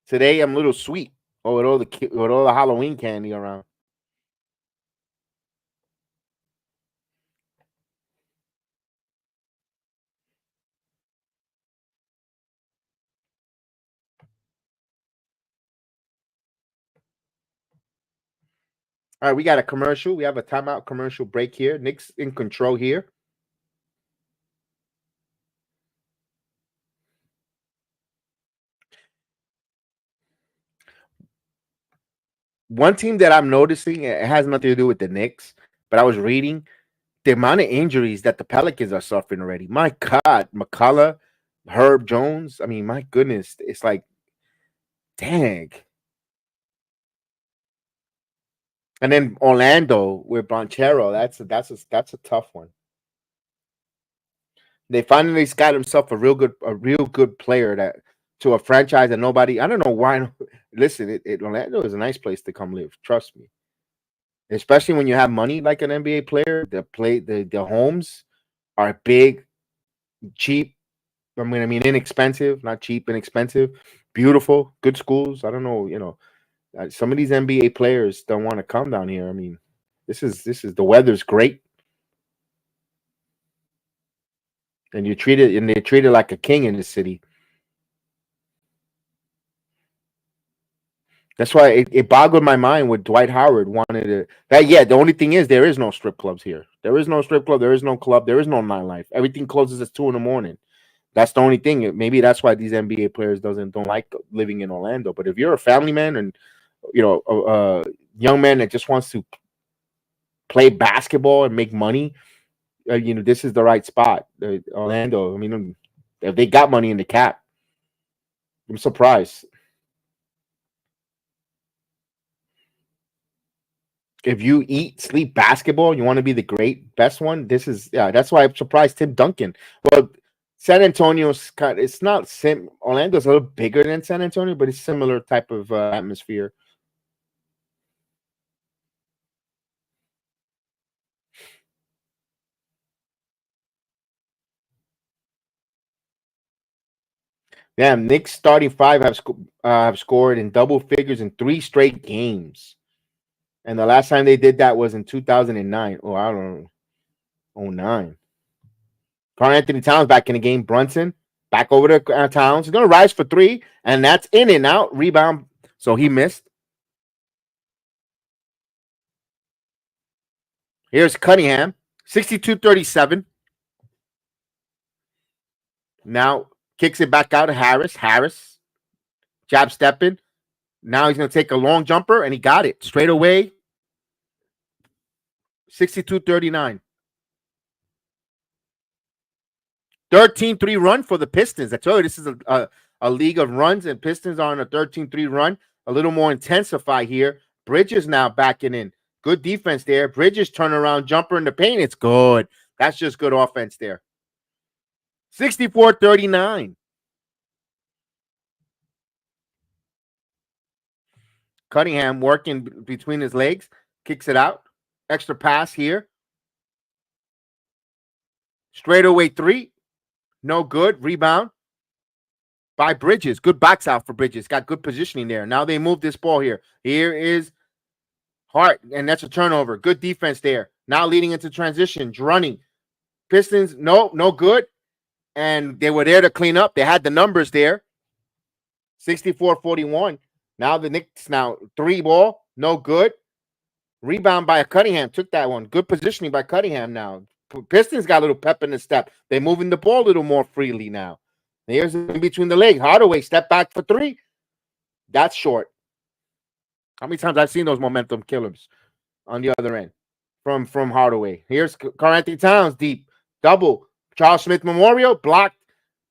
Today I'm a little sweet. Oh, with all the Halloween candy around. All right, we got a commercial. We have a timeout commercial break here. Knicks in control here. One team that I'm noticing, it has nothing to do with the Knicks, but I was reading the amount of injuries that the Pelicans are suffering already. My God, McCullough, Herb Jones. I mean, my goodness, it's like, dang. And then Orlando with Banchero, that's a tough one. They finally got himself a real good player that to a franchise that nobody. I don't know why. Listen, Orlando is a nice place to come live. Trust me, especially when you have money like an NBA player. The homes are big, cheap. I mean inexpensive, not cheap, inexpensive, beautiful, good schools. I don't know, some of these NBA players don't want to come down here. I mean, this is the weather's great. And they're treated like a king in the city. That's why it boggled my mind with Dwight Howard wanted to. The only thing is there is no strip clubs here. There is no strip club. There is no club. There is no nightlife. Everything closes at 2 a.m. That's the only thing. Maybe that's why these NBA players don't like living in Orlando. But if you're a family man and a young man that just wants to play basketball and make money, this is the right spot. Orlando. I mean, if they got money in the cap, I'm surprised. If you eat, sleep basketball, you want to be the best one. That's why I'm surprised Tim Duncan. Well, San Antonio's it's not Orlando's a little bigger than San Antonio, but it's similar type of atmosphere. Damn, Knicks starting five have scored in double figures in 3 straight games. And the last time they did that was in 2009. Oh, I don't know. 09. Karl Anthony Towns back in the game. Brunson back over to Towns. He's going to rise for 3, and that's in and out. Rebound. So he missed. Here's Cunningham. 62-37. Now kicks it back out to Harris. Harris. Jab stepping. Now he's going to take a long jumper, and he got it. Straight away. 62-39. 13-3 run for the Pistons. I told you this is a league of runs, and Pistons are on a 13-3 run. A little more intensified here. Bridges now backing in. Good defense there. Bridges turnaround jumper in the paint. It's good. That's just good offense there. 64-39. Cunningham working between his legs. Kicks it out. Extra pass here. Straightaway 3. No good. Rebound by Bridges. Good box out for Bridges. Got good positioning there. Now they move this ball here. Here is Hart, and that's a turnover. Good defense there. Now leading into transition. Running. Pistons, no good. And they were there to clean up. They had the numbers there. 64-41. Now the Knicks 3 ball. No good. Rebound by Cunningham. Took that one. Good positioning by Cunningham now. Pistons got a little pep in the step. They're moving the ball a little more freely now. Here's in between the legs. Hardaway step back for 3. That's short. How many times I've seen those momentum killers on the other end from Hardaway? Here's Karl Anthony Towns deep. Double. Charles Smith Memorial blocked.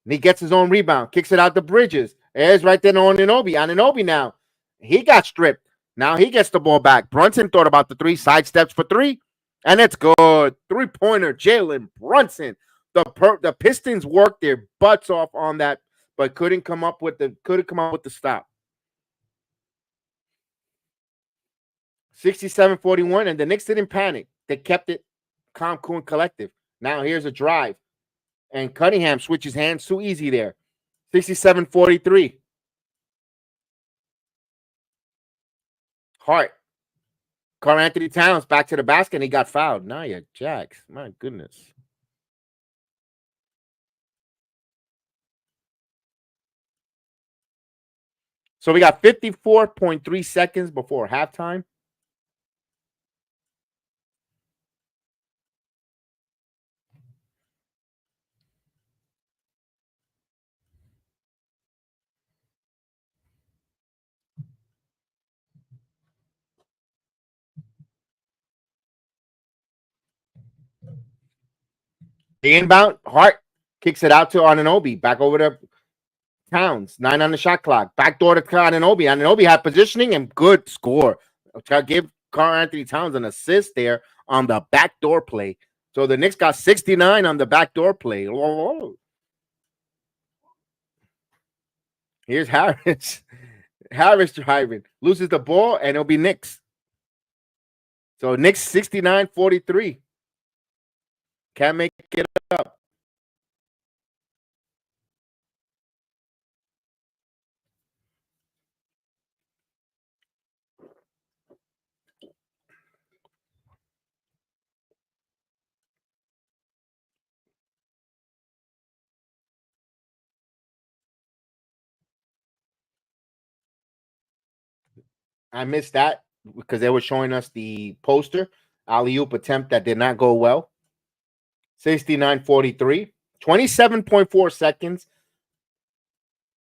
And he gets his own rebound. Kicks it out to Bridges. There's right there on Anunoby. Anunoby now. He got stripped. Now he gets the ball back. Brunson thought about the 3. Side steps for 3. And it's good. 3-pointer, Jalen Brunson. The Pistons worked their butts off on that, but couldn't come up with the stop. 67-41, and the Knicks didn't panic. They kept it calm, cool, and collective. Now here's a drive. And Cunningham switches hands too easy there. 67-43. Hart. Karl Anthony Towns back to the basket, and he got fouled. Now you Jacks. My goodness. So we got 54.3 seconds before halftime. The inbound, Hart kicks it out to Anunoby. Back over to Towns. 9 on the shot clock. Backdoor to Anunoby. Anunoby had positioning and good score. I'll give Karl Anthony Towns an assist there on the backdoor play. So the Knicks got 69 on the backdoor play. Whoa. Here's Harris. Harris driving. Loses the ball, and it'll be Knicks. So Knicks 69-43. Can't make it up. I missed that because they were showing us the poster. Alley-oop attempt that did not go well. 69-43. 27.4 seconds.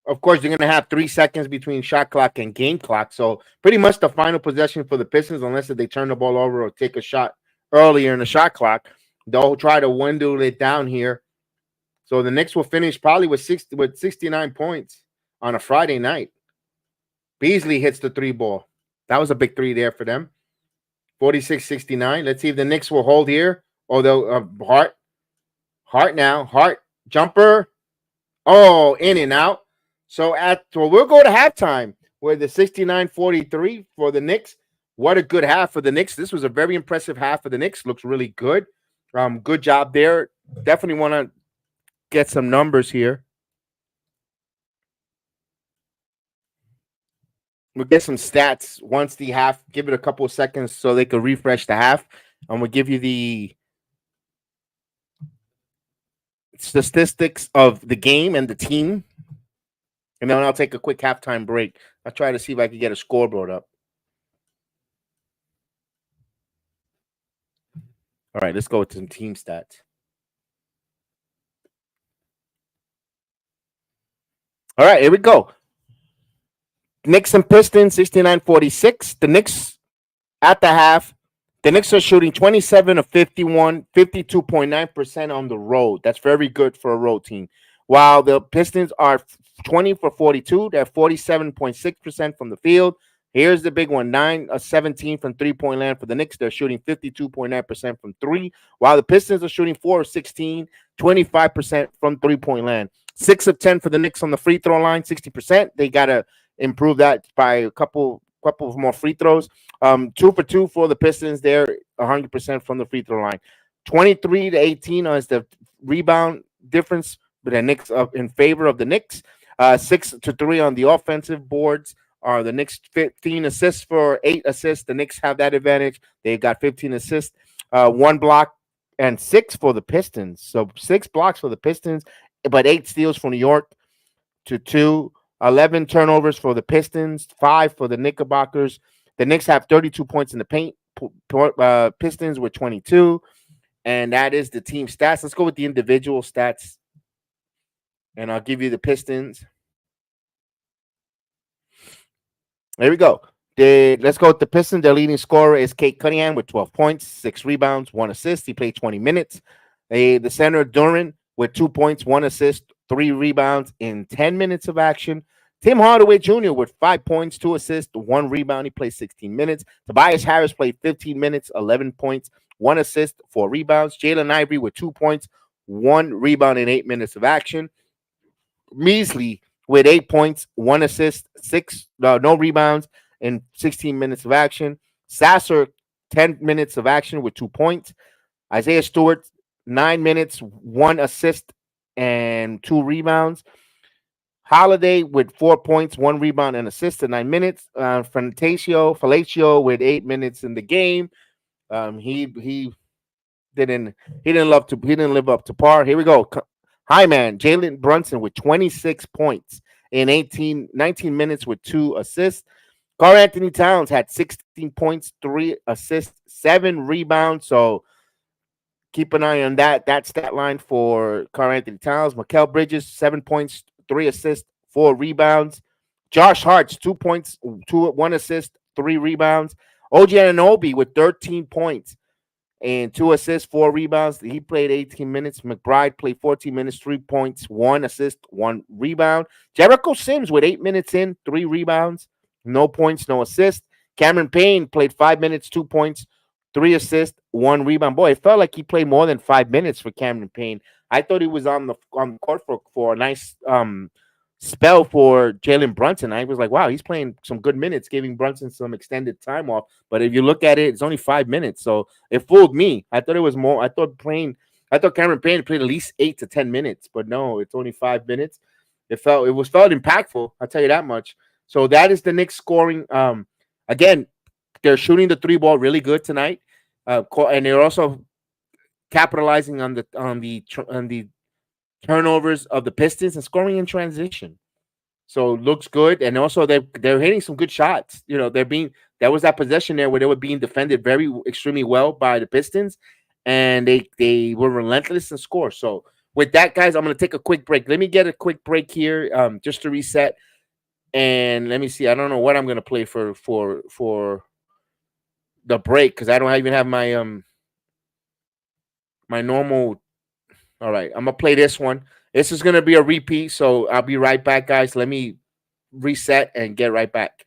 of course, you're going to have 3 seconds between shot clock and game clock. So pretty much the final possession for the Pistons, unless they turn the ball over or take a shot earlier in the shot clock, they'll try to window it down here. So the Knicks will finish probably with 69 points on a Friday night. Beasley hits the 3 ball. That was a big 3 there for them. 46-69. Let's see if the Knicks will hold here. Oh, they'll Hart now. Hart jumper. Oh, in and out. So we'll go to halftime with the 69-43 for the Knicks. What a good half for the Knicks. This was a very impressive half for the Knicks. Looks really good. Good job there. Definitely want to get some numbers here. We'll get some stats once the half. Give it a couple of seconds so they can refresh the half. And we'll give you the statistics of the game and the team. And then I'll take a quick halftime break. I'll try to see if I can get a scoreboard up. All right, let's go with some team stats. All right, here we go. Knicks and Pistons, 69-46. The Knicks at the half. The Knicks are shooting 27 of 51, 52.9% on the road. That's very good for a road team. While the Pistons are 20 for 42, they're 47.6% from the field. Here's the big one, 9 of 17 from three-point land for the Knicks. They're shooting 52.9% from 3, while the Pistons are shooting 4 of 16, 25% from three-point land. 6 of 10 for the Knicks on the free throw line, 60%. They got to improve that by a couple of more free throws. 2 for 2 for the Pistons. They're 100% from the free throw line. 23-18 is the rebound difference, but the Knicks in favor of the Knicks. 6-3 on the offensive boards are the Knicks. 15 assists for 8 assists. The Knicks have that advantage. They've got 15 assists, 1 block, and 6 for the Pistons. So 6 blocks for the Pistons, but 8 steals for New York to 2. 11 turnovers for the Pistons, 5 for the Knickerbockers. The Knicks have 32 points in the paint. Pistons with 22. And that is the team stats. Let's go with the individual stats. And I'll give you the Pistons. There we go. Let's go with the Pistons. Their leading scorer is Kate Cunningham with 12 points, 6 rebounds, 1 assist. He played 20 minutes. The center, Duran, with 2 points, 1 assist, 3 rebounds in 10 minutes of action. Tim Hardaway Jr. with 5 points, 2 assists, 1 rebound. He played 16 minutes. Tobias Harris played 15 minutes, 11 points, 1 assist, 4 rebounds. Jalen Ivory with 2 points, 1 rebound in 8 minutes of action. Measley with 8 points, 1 assist, 6 no rebounds in 16 minutes of action. Sasser, 10 minutes of action with 2 points. Isaiah Stewart, 9 minutes, 1 assist, and 2 rebounds. Holiday with 4 points, 1 rebound, and assist in 9 minutes. Falacio with 8 minutes in the game. He didn't live up to par. Here we go. Hyman, Jalen Brunson with 26 points in 19 minutes with 2 assists. Karl Anthony Towns had 16 points, 3 assists, 7 rebounds. So keep an eye on that stat line for Karl Anthony Towns. Mikal Bridges, 7 points, 3 assists, 4 rebounds. Josh Hart's 2 points, 1 assist, 3 rebounds. OG Anunoby with 13 points and 2 assists, 4 rebounds. He played 18 minutes. McBride played 14 minutes, 3 points, 1 assist, 1 rebound. Jericho Sims with 8 minutes in, 3 rebounds, no points, no assists. Cameron Payne played 5 minutes, 2 points, 3 assists, 1 rebound. Boy, it felt like he played more than 5 minutes for Cameron Payne. I thought he was on the court for a nice spell for Jalen Brunson. I was like, wow, he's playing some good minutes, giving Brunson some extended time off. But if you look at it, it's only 5 minutes. So it fooled me. I thought it was more. I thought Cameron Payne played at least 8 to 10 minutes, but no, it's only 5 minutes. It felt impactful. I'll tell you that much. So that is the Knicks scoring. Again, they're shooting the 3 ball really good tonight, and they're also capitalizing on the turnovers of the Pistons and scoring in transition. So looks good, and also they're hitting some good shots. You know, there was that possession there where they were being defended extremely well by the Pistons, and they were relentless in score. So with that, guys, I'm going to take a quick break. Let me get a quick break here just to reset. And let me see. I don't know what I'm going to play for the break because I don't even have my normal. All right, I'm going to play this one. This is going to be a repeat, so I'll be right back, guys. Let me reset and get right back.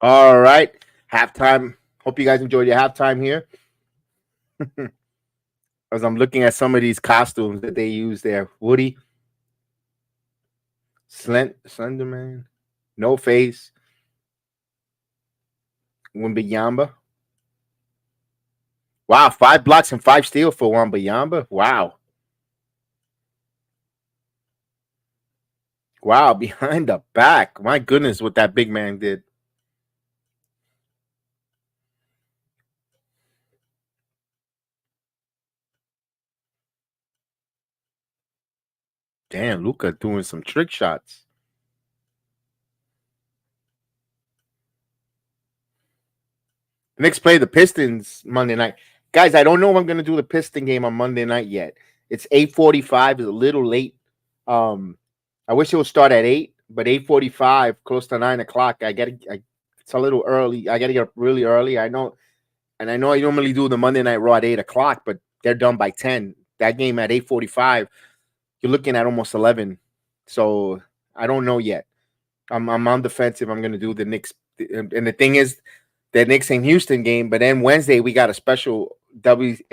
All right. Halftime. Hope you guys enjoyed your halftime here. as I'm looking at some of these costumes that they use there. Woody, Slenderman, No Face, Wimbayamba. Wow, 5 blocks and 5 steals for Wimbayamba. Wow. Wow, behind the back. My goodness, what that big man did. Damn, Luka doing some trick shots. Knicks play the Pistons Monday night. Guys, I don't know if I'm going to do the Piston game on Monday night yet. It's 8:45. It's a little late. I wish it would start at 8, but 8:45, close to 9 o'clock. It's a little early. I got to get up really early. I know I normally do the Monday Night Raw at 8 o'clock, but they're done by 10. That game at 8:45, you're looking at almost 11. So I don't know yet. I'm on defensive. I'm going to do the Knicks. And the thing is, the Knicks and Houston game, but then Wednesday we got a special WWE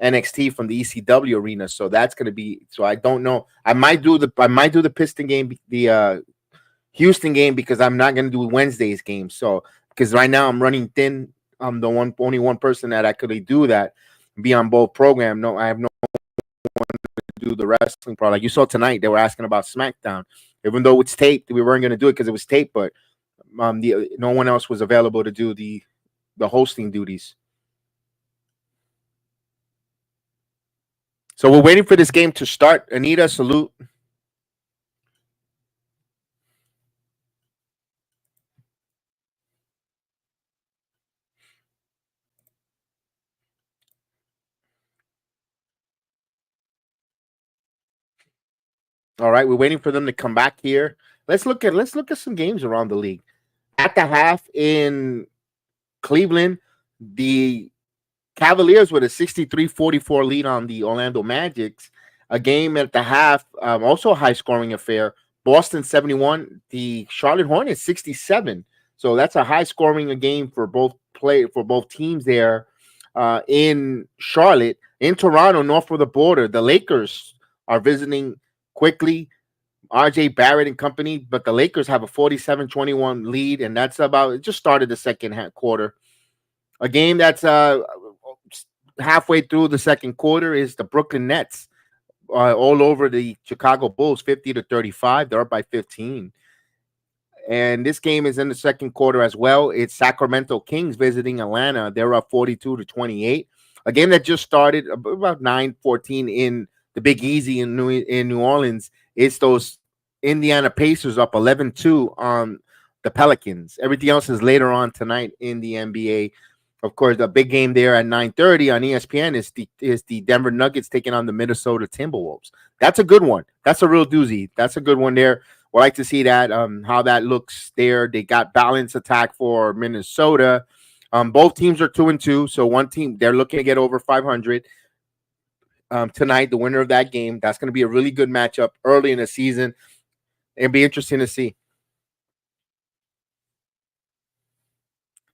NXT from the ECW arena. So that's going to be. So I don't know. I might do the Piston game, the Houston game, because I'm not going to do Wednesday's game. So because right now I'm running thin. I'm the only one person that I could do that, be on both program. No, I have no one to do the wrestling part. Like you saw tonight, they were asking about SmackDown, even though it's taped. We weren't going to do it because it was taped, but no one else was available to do the hosting duties. So we're waiting for this game to start. Anita, salute. All right, we're waiting for them to come back here. Let's look at some games around the league. At the half in Cleveland, the Cavaliers with a 63-44 lead on the Orlando Magics. A game at the half, also a high-scoring affair. Boston 71, the Charlotte Hornets 67. So that's a high-scoring game for both teams there in Charlotte. In Toronto, north of the border, the Lakers are visiting quickly. RJ Barrett and company, but the Lakers have a 47-21 lead, and that's it just started the second quarter. A game that's halfway through the second quarter is the Brooklyn Nets all over the Chicago Bulls, 50-35. They're up by 15. And this game is in the second quarter as well. It's Sacramento Kings visiting Atlanta. They're up 42-28. A game that just started about 9:14 in the Big Easy in New Orleans. It's those Indiana Pacers up 11-2 on the Pelicans. Everything else is later on tonight in the NBA. Of course, the big game there at 9:30 on ESPN is the Denver Nuggets taking on the Minnesota Timberwolves. That's a good one. That's a real doozy. That's a good one there. We'd like to see that, how that looks there. They got balanced attack for Minnesota. Both teams are 2-2, so one team, they're looking to get over 500 tonight, the winner of that game. That's going to be a really good matchup early in the season. It'll be interesting to see.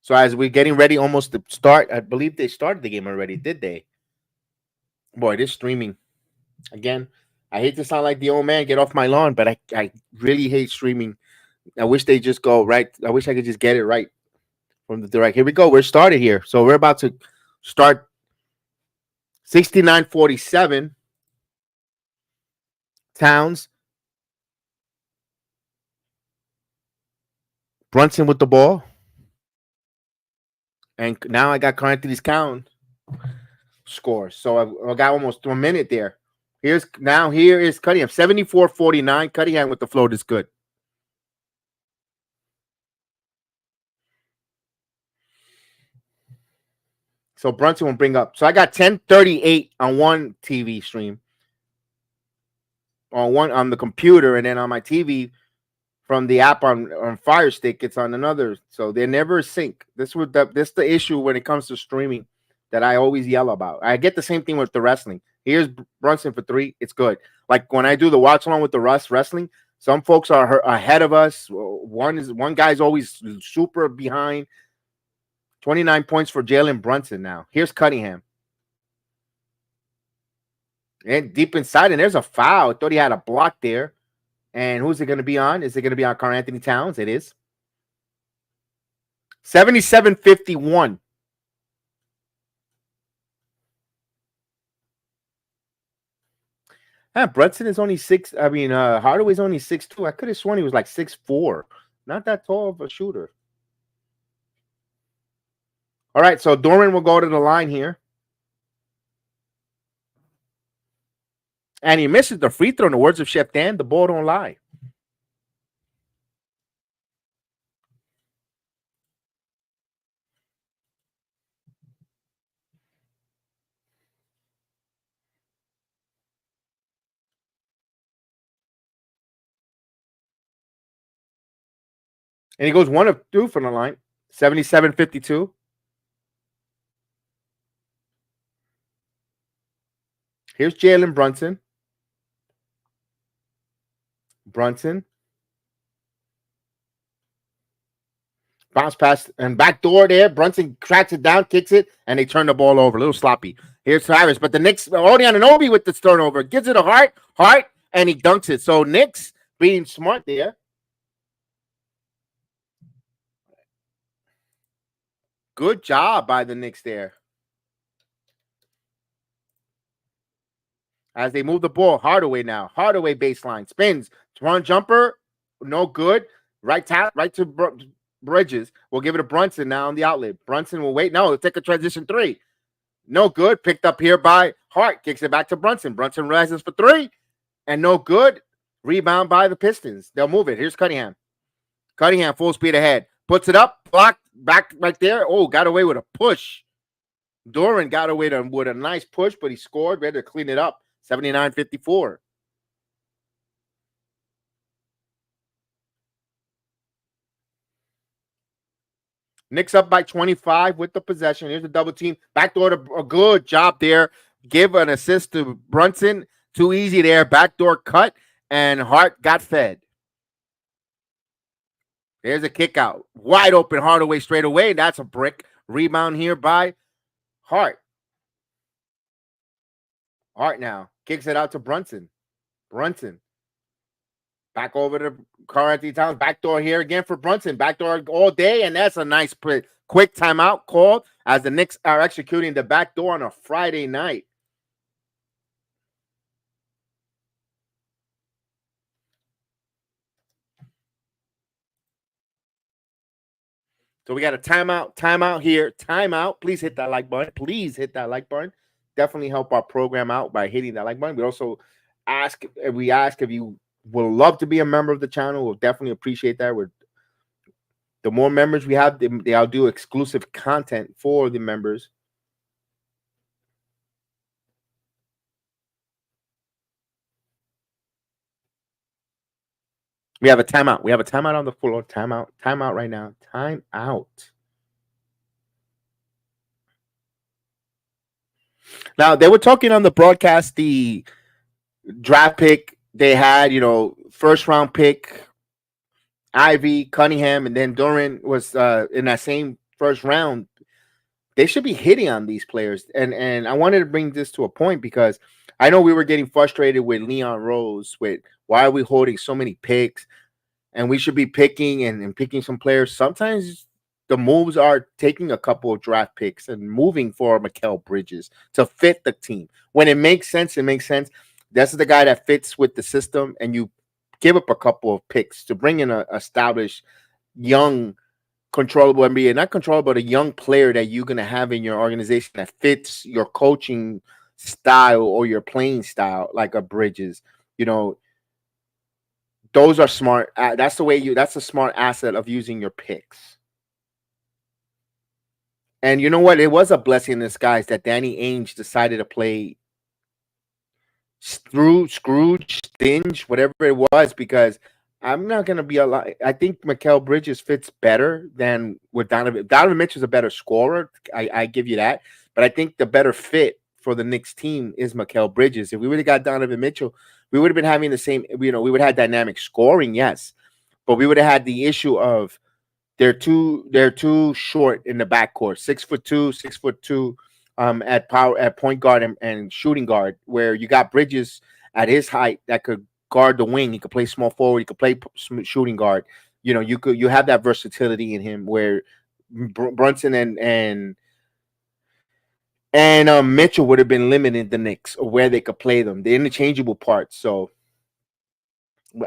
So as we're getting ready almost to start, I believe they started the game already, did they? Boy, this streaming. Again, I hate to sound like the old man, get off my lawn, but I really hate streaming. I wish they just go right. I wish I could just get it right from the direct. Here we go. We're started here. So we're about to start 69-47. Towns. Brunson with the ball. And now I got Carl Anthony's count scores. So I got almost a minute there. Here is Cunningham. 74-49. Cunningham with the float is good. So Brunson will bring up. So I got 10:38 on one TV stream. On the computer, and then on my TV from the app on Fire Stick, it's on another. So they never sync. This the issue when it comes to streaming that I always yell about. I get the same thing with the wrestling. Here's Brunson for 3. It's good. Like when I do the watch along with the wrestling, some folks are ahead of us. One guy's always super behind. 29 points for Jalen Brunson now. Here's Cunningham. And deep inside, and there's a foul. I thought he had a block there. And who's it going to be on? Is it going to be on Karl Anthony Towns? It is. 77-51. Brunson is only six. I mean, Hardaway's only 6'2". I could have sworn he was like 6'4". Not that tall of a shooter. All right, so Doran will go to the line here. And he misses the free throw. In the words of Chef Dan, the ball don't lie. And he goes 1 of 2 from the line. 77-52. Here's Jalen Brunson. Bounce pass and back door there. Brunson tracks it down, kicks it, and they turn the ball over. A little sloppy. Here's Harris, but the Knicks, Odi Anunoby with the turnover. Gives it a Hart, and he dunks it. So Knicks being smart there. Good job by the Knicks there. As they move the ball, Hardaway now. Hardaway baseline. Spins. Run jumper. No good. Right to Bridges. We'll give it to Brunson now on the outlet. Brunson will wait. No, he'll take a transition 3. No good. Picked up here by Hart. Kicks it back to Brunson. Brunson rises for 3. And no good. Rebound by the Pistons. They'll move it. Here's Cunningham. Cunningham full speed ahead. Puts it up. Blocked. Back right there. Oh, got away with a push. Doran got away with a nice push, but he scored. Ready to clean it up. 79-54. Knicks up by 25 with the possession. Here's a double team. Backdoor to a good job there. Give an assist to Brunson. Too easy there. Backdoor cut, and Hart got fed. There's a kick out. Wide open Hardaway straight away. That's a brick. Rebound here by Hart. Hart now kicks it out to Brunson. Back over to Karl Anthony Towns. Backdoor here again for Brunson. Backdoor all day, and that's a nice quick timeout called as the Knicks are executing the backdoor on a Friday night. So we got a timeout here. Timeout. Please hit that like button. Definitely help our program out by hitting that like button. We also ask if you would love to be a member of the channel. We'll definitely appreciate that. The more members we have, they'll do exclusive content for the members. We have a timeout. We have a timeout on the floor. Timeout right now. Timeout. Now, they were talking on the broadcast, the draft pick they had, first round pick, Ivy, Cunningham, and then Doran was in that same first round. They should be hitting on these players. And I wanted to bring this to a point because I know we were getting frustrated with Leon Rose with why are we holding so many picks? And we should be picking and picking some players. Sometimes the moves are taking a couple of draft picks and moving for Mikal Bridges to fit the team. When it makes sense, it makes sense. That's the guy that fits with the system, and you give up a couple of picks to bring in an established, young, controllable NBA. Not controllable, but a young player that you're going to have in your organization that fits your coaching style or your playing style, like a Bridges. Those are smart. That's a smart asset of using your picks. And you know what? It was a blessing in disguise that Danny Ainge decided to play Scrooge, Stinge, whatever it was, because I'm not going to be a lot. I think Mikal Bridges fits better than with Donovan. Donovan Mitchell's a better scorer. I give you that. But I think the better fit for the Knicks team is Mikal Bridges. If we would have got Donovan Mitchell, we would have been having the same, we would have had dynamic scoring, yes. But we would have had the issue of they're too short in the backcourt. 6'2", at point guard and shooting guard, where you got Bridges at his height that could guard the wing. He could play small forward. He could play shooting guard. You have that versatility in him where Brunson and Mitchell would have been limited the Knicks or where they could play them. The interchangeable parts. So,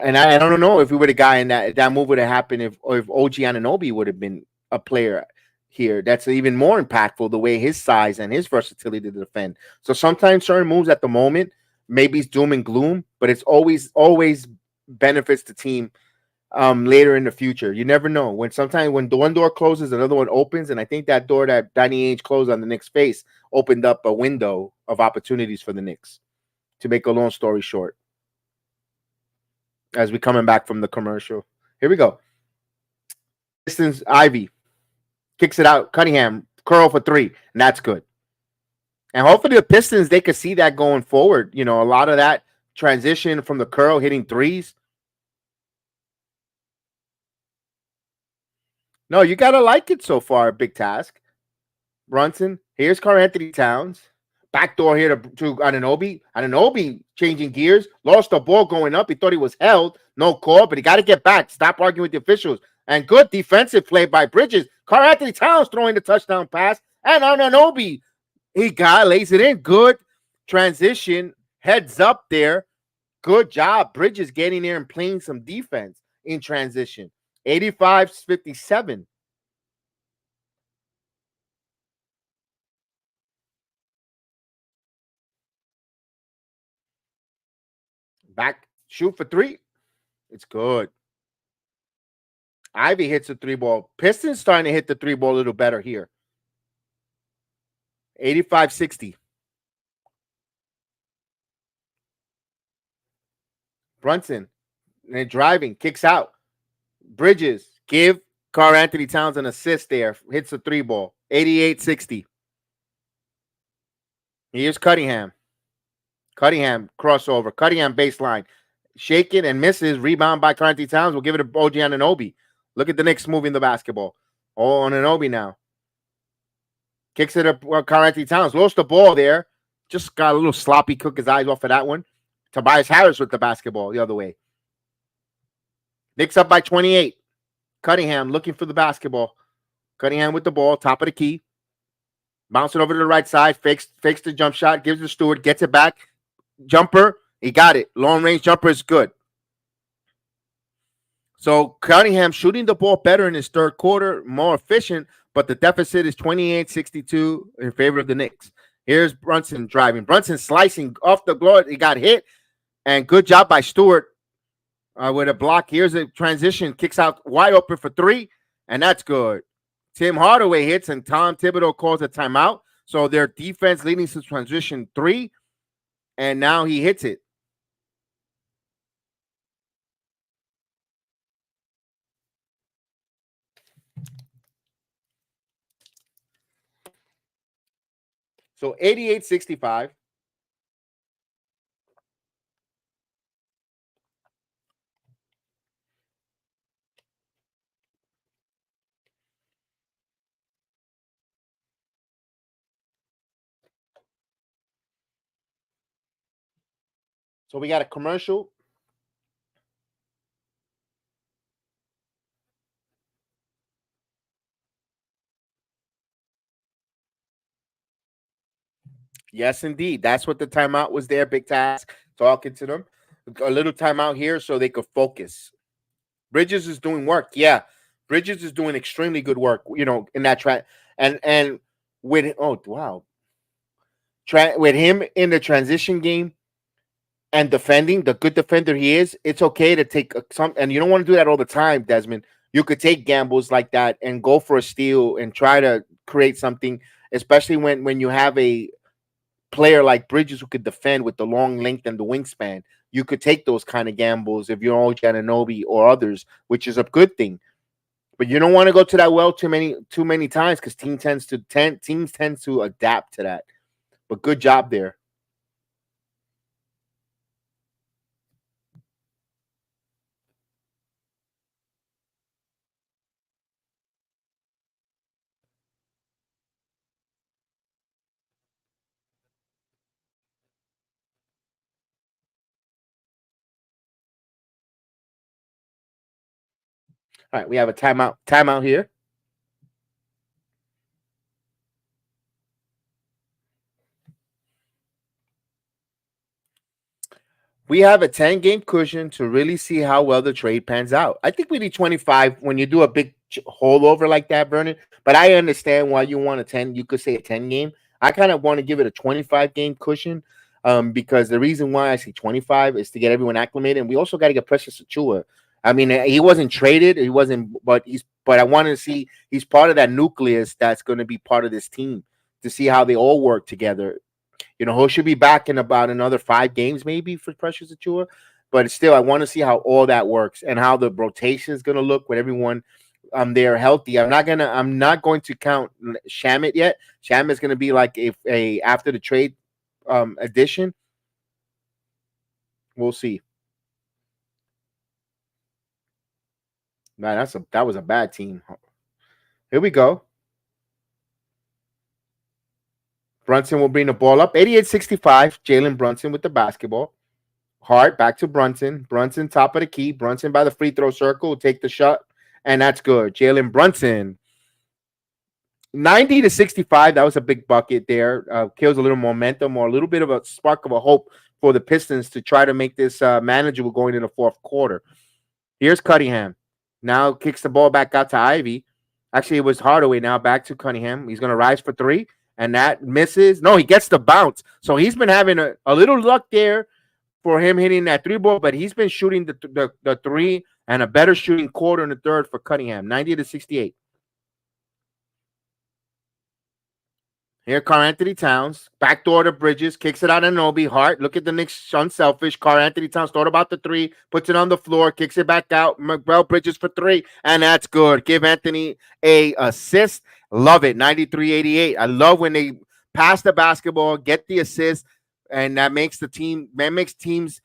and I don't know if we would have gotten that move would have happened if OG Anunoby would have been a player here. That's even more impactful the way his size and his versatility to defend. So sometimes certain moves at the moment maybe it's doom and gloom, but it's always benefits the team later in the future. You never know. Sometimes when the one door closes, another one opens, and I think that door that Danny Ainge closed on the Knicks' face opened up a window of opportunities for the Knicks. To make a long story short, as we coming back from the commercial, here we go. Pistons Ivy kicks it out. Cunningham curl for three, and that's good. And hopefully the Pistons they could see that going forward. A lot of that transition from the curl hitting threes. No, you gotta like it so far. Big task. Brunson. Here's Karl-Anthony Towns. Backdoor here to Anunoby. Anunoby changing gears. Lost the ball going up. He thought he was held. No call, but he got to get back. Stop arguing with the officials. And good defensive play by Bridges. Karl-Anthony Towns throwing the touchdown pass. And Anunoby, lays it in. Good transition. Heads up there. Good job. Bridges getting there and playing some defense in transition. 85-57. Back, shoot for three. It's good. Ivy hits a three ball. Pistons starting to hit the three ball a little better here. 85-60. Brunson and driving, kicks out. Bridges, give Karl-Anthony Towns an assist there. Hits a three ball. 88-60. Here's Cunningham. Cunningham crossover. Cunningham baseline. Shaking and misses. Rebound by Karl-Anthony Towns. We'll give it to OG Anunoby. Look at the Knicks moving the basketball. Oh, Anunoby now. Kicks it up. Karl-Anthony Towns lost the ball there. Just got a little sloppy. Cook his eyes off of that one. Tobias Harris with the basketball the other way. Knicks up by 28. Cunningham looking for the basketball. Cunningham with the ball. Top of the key. Bouncing over to the right side. Fakes the jump shot. Gives it to Stewart. Gets it back. Jumper. He got it. Long range jumper is good. So Cunningham shooting the ball better in his third quarter. More efficient. But the deficit is 28-62 in favor of the Knicks. Here's Brunson driving. Brunson slicing off the glory. He got hit. And good job by Stewart with a block. Here's a transition. Kicks out wide open for three. And that's good. Tim Hardaway hits and Tom Thibodeau calls a timeout. So their defense leading to transition three. And now he hits it. So 88-65. So we got a commercial. Yes, indeed. That's what the timeout was there. Big task talking to them. A little timeout here so they could focus. Bridges is doing work. Yeah. Bridges is doing extremely good work, in that track. And with with him in the transition game and defending, the good defender he is, it's okay to take some, and you don't want to do that all the time, Desmond. You could take gambles like that and go for a steal and try to create something, especially when you have a player like Bridges who could defend with the long length and the wingspan. You could take those kind of gambles if you're OG Anunoby or others, which is a good thing. But you don't want to go to that well too many times because teams tend to adapt to that. But good job there. All right, we have a timeout here. We have a 10-game cushion to really see how well the trade pans out. I think we need 25 when you do a big holdover like that, Vernon. But I understand why you want a 10. You could say a 10 game. I kind of want to give it a 25-game cushion because the reason why I say 25 is to get everyone acclimated. And we also got to get Precious Achua. I mean, he wasn't traded. He wasn't, but I want to see he's part of that nucleus that's going to be part of this team to see how they all work together. He should be back in about another 5 games, maybe for Precious Achua. But still, I want to see how all that works and how the rotation is going to look with everyone there healthy. I'm not going to count Shamit yet. Shamit's going to be like a after the trade addition. We'll see. Man, that was a bad team. Here we go. Brunson will bring the ball up. 88-65. Jalen Brunson with the basketball. Hart back to Brunson. Brunson top of the key. Brunson by the free throw circle will take the shot, and that's good. Jalen Brunson. 90-65. That was a big bucket there. Kills a little momentum or a little bit of a spark of a hope for the Pistons to try to make this manageable going in the fourth quarter. Here's Cunningham. Now kicks the ball back out to Ivy. Actually, it was Hardaway now back to Cunningham. He's going to rise for three, and that misses. No, he gets the bounce. So he's been having a little luck there for him hitting that three ball, but he's been shooting the three and a better shooting quarter in the third for Cunningham, 90-68. Here, Karl-Anthony Towns, backdoor to Bridges, kicks it out of Nobi. Hart, look at the Knicks, unselfish. Karl-Anthony Towns thought about the three, puts it on the floor, kicks it back out. McBell Bridges for three, and that's good. Give Anthony a assist. Love it, 93-88. I love when they pass the basketball, get the assist, and that makes teams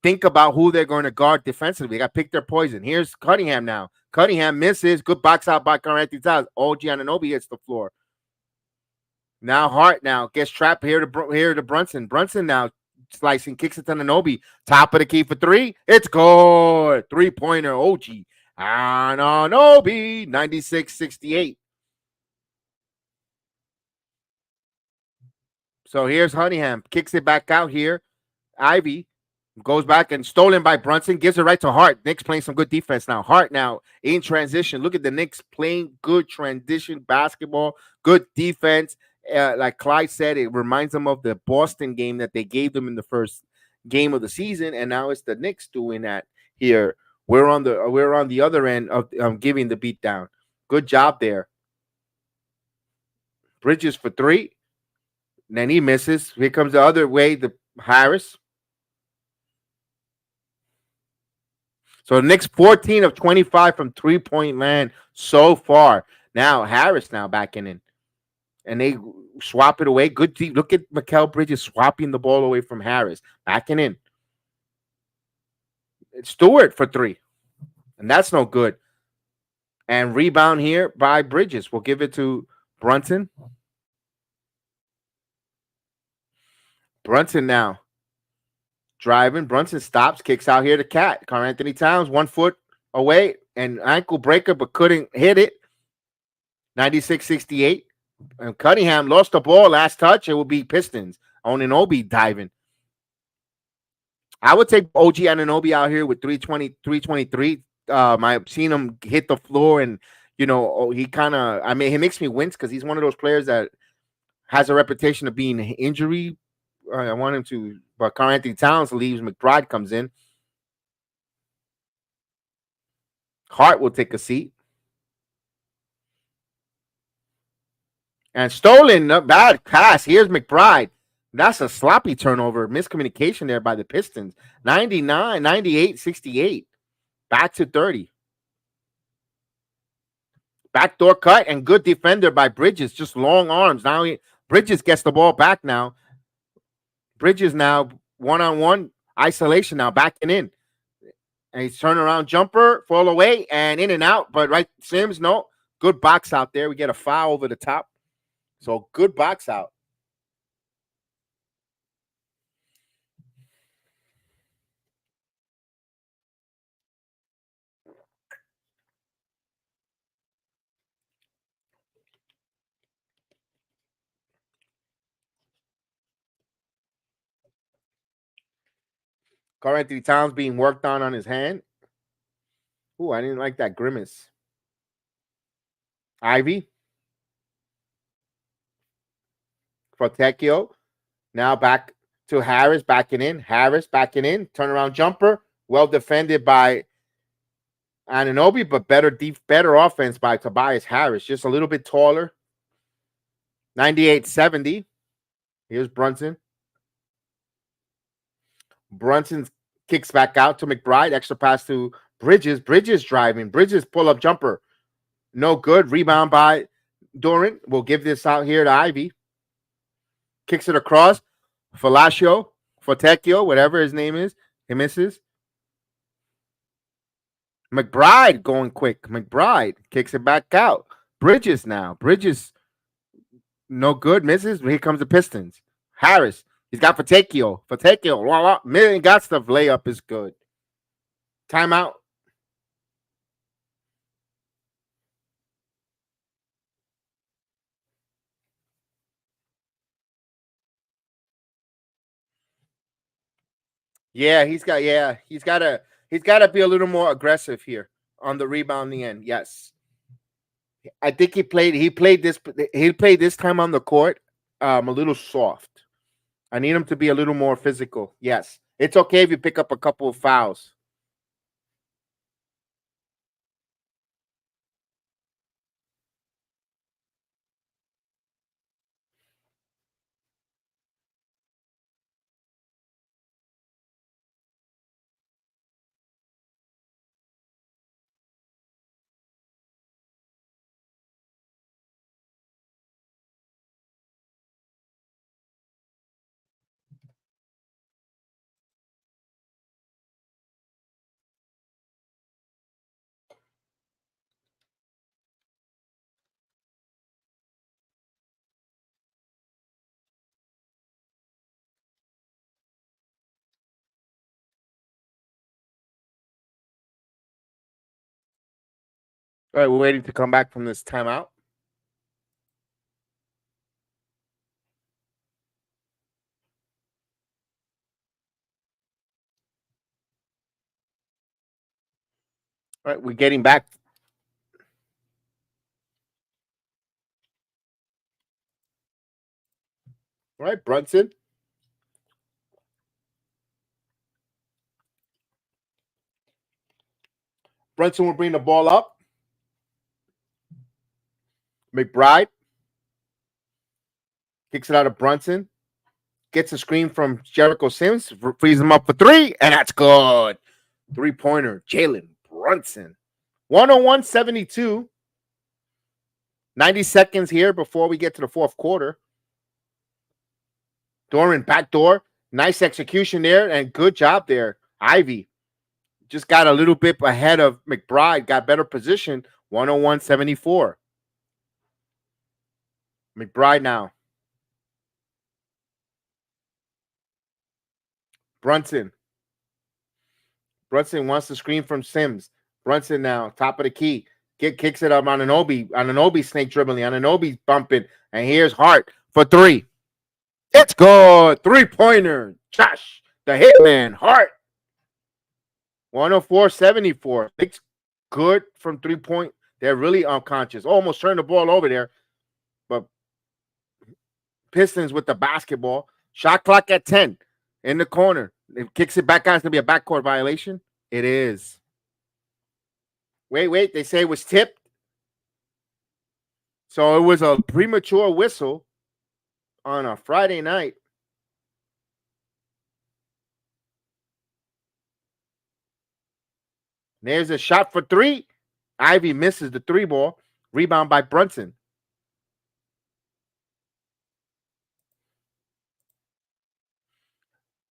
think about who they're going to guard defensively. They got to pick their poison. Here's Cunningham now. Cunningham misses. Good box out by Karl-Anthony Towns. OG Anunoby hits the floor. Now Hart now gets trapped here to Brunson. Brunson now slicing, kicks it to Anunoby. Top of the key for three. It's good. 3-pointer OG Anunoby, 96-68. So here's Cunningham. Kicks it back out here. Ivy goes back and stolen by Brunson. Gives it right to Hart. Knicks playing some good defense now. Hart now in transition. Look at the Knicks playing good transition basketball. Good defense. Like Clyde said, it reminds them of the Boston game that they gave them in the first game of the season, and now it's the Knicks doing that here. We're on the other end of giving the beat down. Good job there. Bridges for three. And then he misses. Here comes the other way, the Harris. So the Knicks 14 of 25 from 3-point land so far. Now Harris now backing in. And they swap it away. Good deep. Look at Mikal Bridges swapping the ball away from Harris. Backing in. It's Stewart for three. And that's no good. And rebound here by Bridges. We'll give it to Brunson. Brunson now. Driving. Brunson stops. Kicks out here to Cat. Karl-Anthony Towns 1 foot away. And ankle breaker, but couldn't hit it. 96-68. And Cunningham lost the ball last touch. It will be Pistons. Anunoby diving. I would take OG Anunoby out here with 323. I've seen him hit the floor, and he kind of. I mean, he makes me wince because he's one of those players that has a reputation of being injury. I want him to, but Karl-Anthony Towns leaves. McBride comes in. Hart will take a seat. And stolen, bad pass. Here's McBride. That's a sloppy turnover. Miscommunication there by the Pistons. 99, 98, 68. Back to 30. Backdoor cut and good defender by Bridges. Just long arms. Now Bridges gets the ball back now. Bridges now one-on-one isolation now backing in. And he's turnaround jumper, fall away, and in and out. But right, Sims, no. Good box out there. We get a foul over the top. So good box out. Karl Anthony Towns being worked on his hand. Ooh, I didn't like that grimace. Ivy. Protecchio. Now back to Harris, backing in. Harris backing in. Turnaround jumper. Well defended by Anunoby, but better offense by Tobias Harris. Just a little bit taller. 98-70. Here's Brunson. Brunson kicks back out to McBride. Extra pass to Bridges. Bridges driving. Bridges pull-up jumper. No good. Rebound by Doran. We'll give this out here to Ivy. Kicks it across. Fortecchio, whatever his name is. He misses. McBride going quick. McBride kicks it back out. Bridges now. Bridges, no good. Misses. Here comes the Pistons. Harris. He's got Fortecchio. Million got stuff. Layup is good. Timeout. He's got to be a little more aggressive here on the rebounding end. Yes. I think he played this time on the court a little soft. I need him to be a little more physical. Yes. It's okay if you pick up a couple of fouls. All right, we're waiting to come back from this timeout. All right, we're getting back. All right, Brunson. Brunson will bring the ball up. McBride kicks it out of Brunson. Gets a screen from Jericho Sims. Frees him up for three, and that's good. 3-pointer. Jalen Brunson. 101-72. 90 seconds here before we get to the fourth quarter. Doran backdoor. Nice execution there, and good job there. Ivy just got a little bit ahead of McBride. Got better position. 101-74. McBride now. Brunson. Brunson wants the screen from Sims. Brunson now, top of the key. Kicks it up on Anunoby. Anunoby snake dribbling. Anunoby's bumping. And here's Hart for three. It's good. 3-pointer. Josh, the hitman. Hart. 104-74. It's good from 3-point. They're really unconscious. Almost turned the ball over there. But Pistons with the basketball. Shot clock at 10. In the corner. It kicks it back out. It's going to be a backcourt violation. It is. Wait. They say it was tipped. So it was a premature whistle on a Friday night. There's a shot for three. Ivy misses the 3-ball. Rebound by Brunson.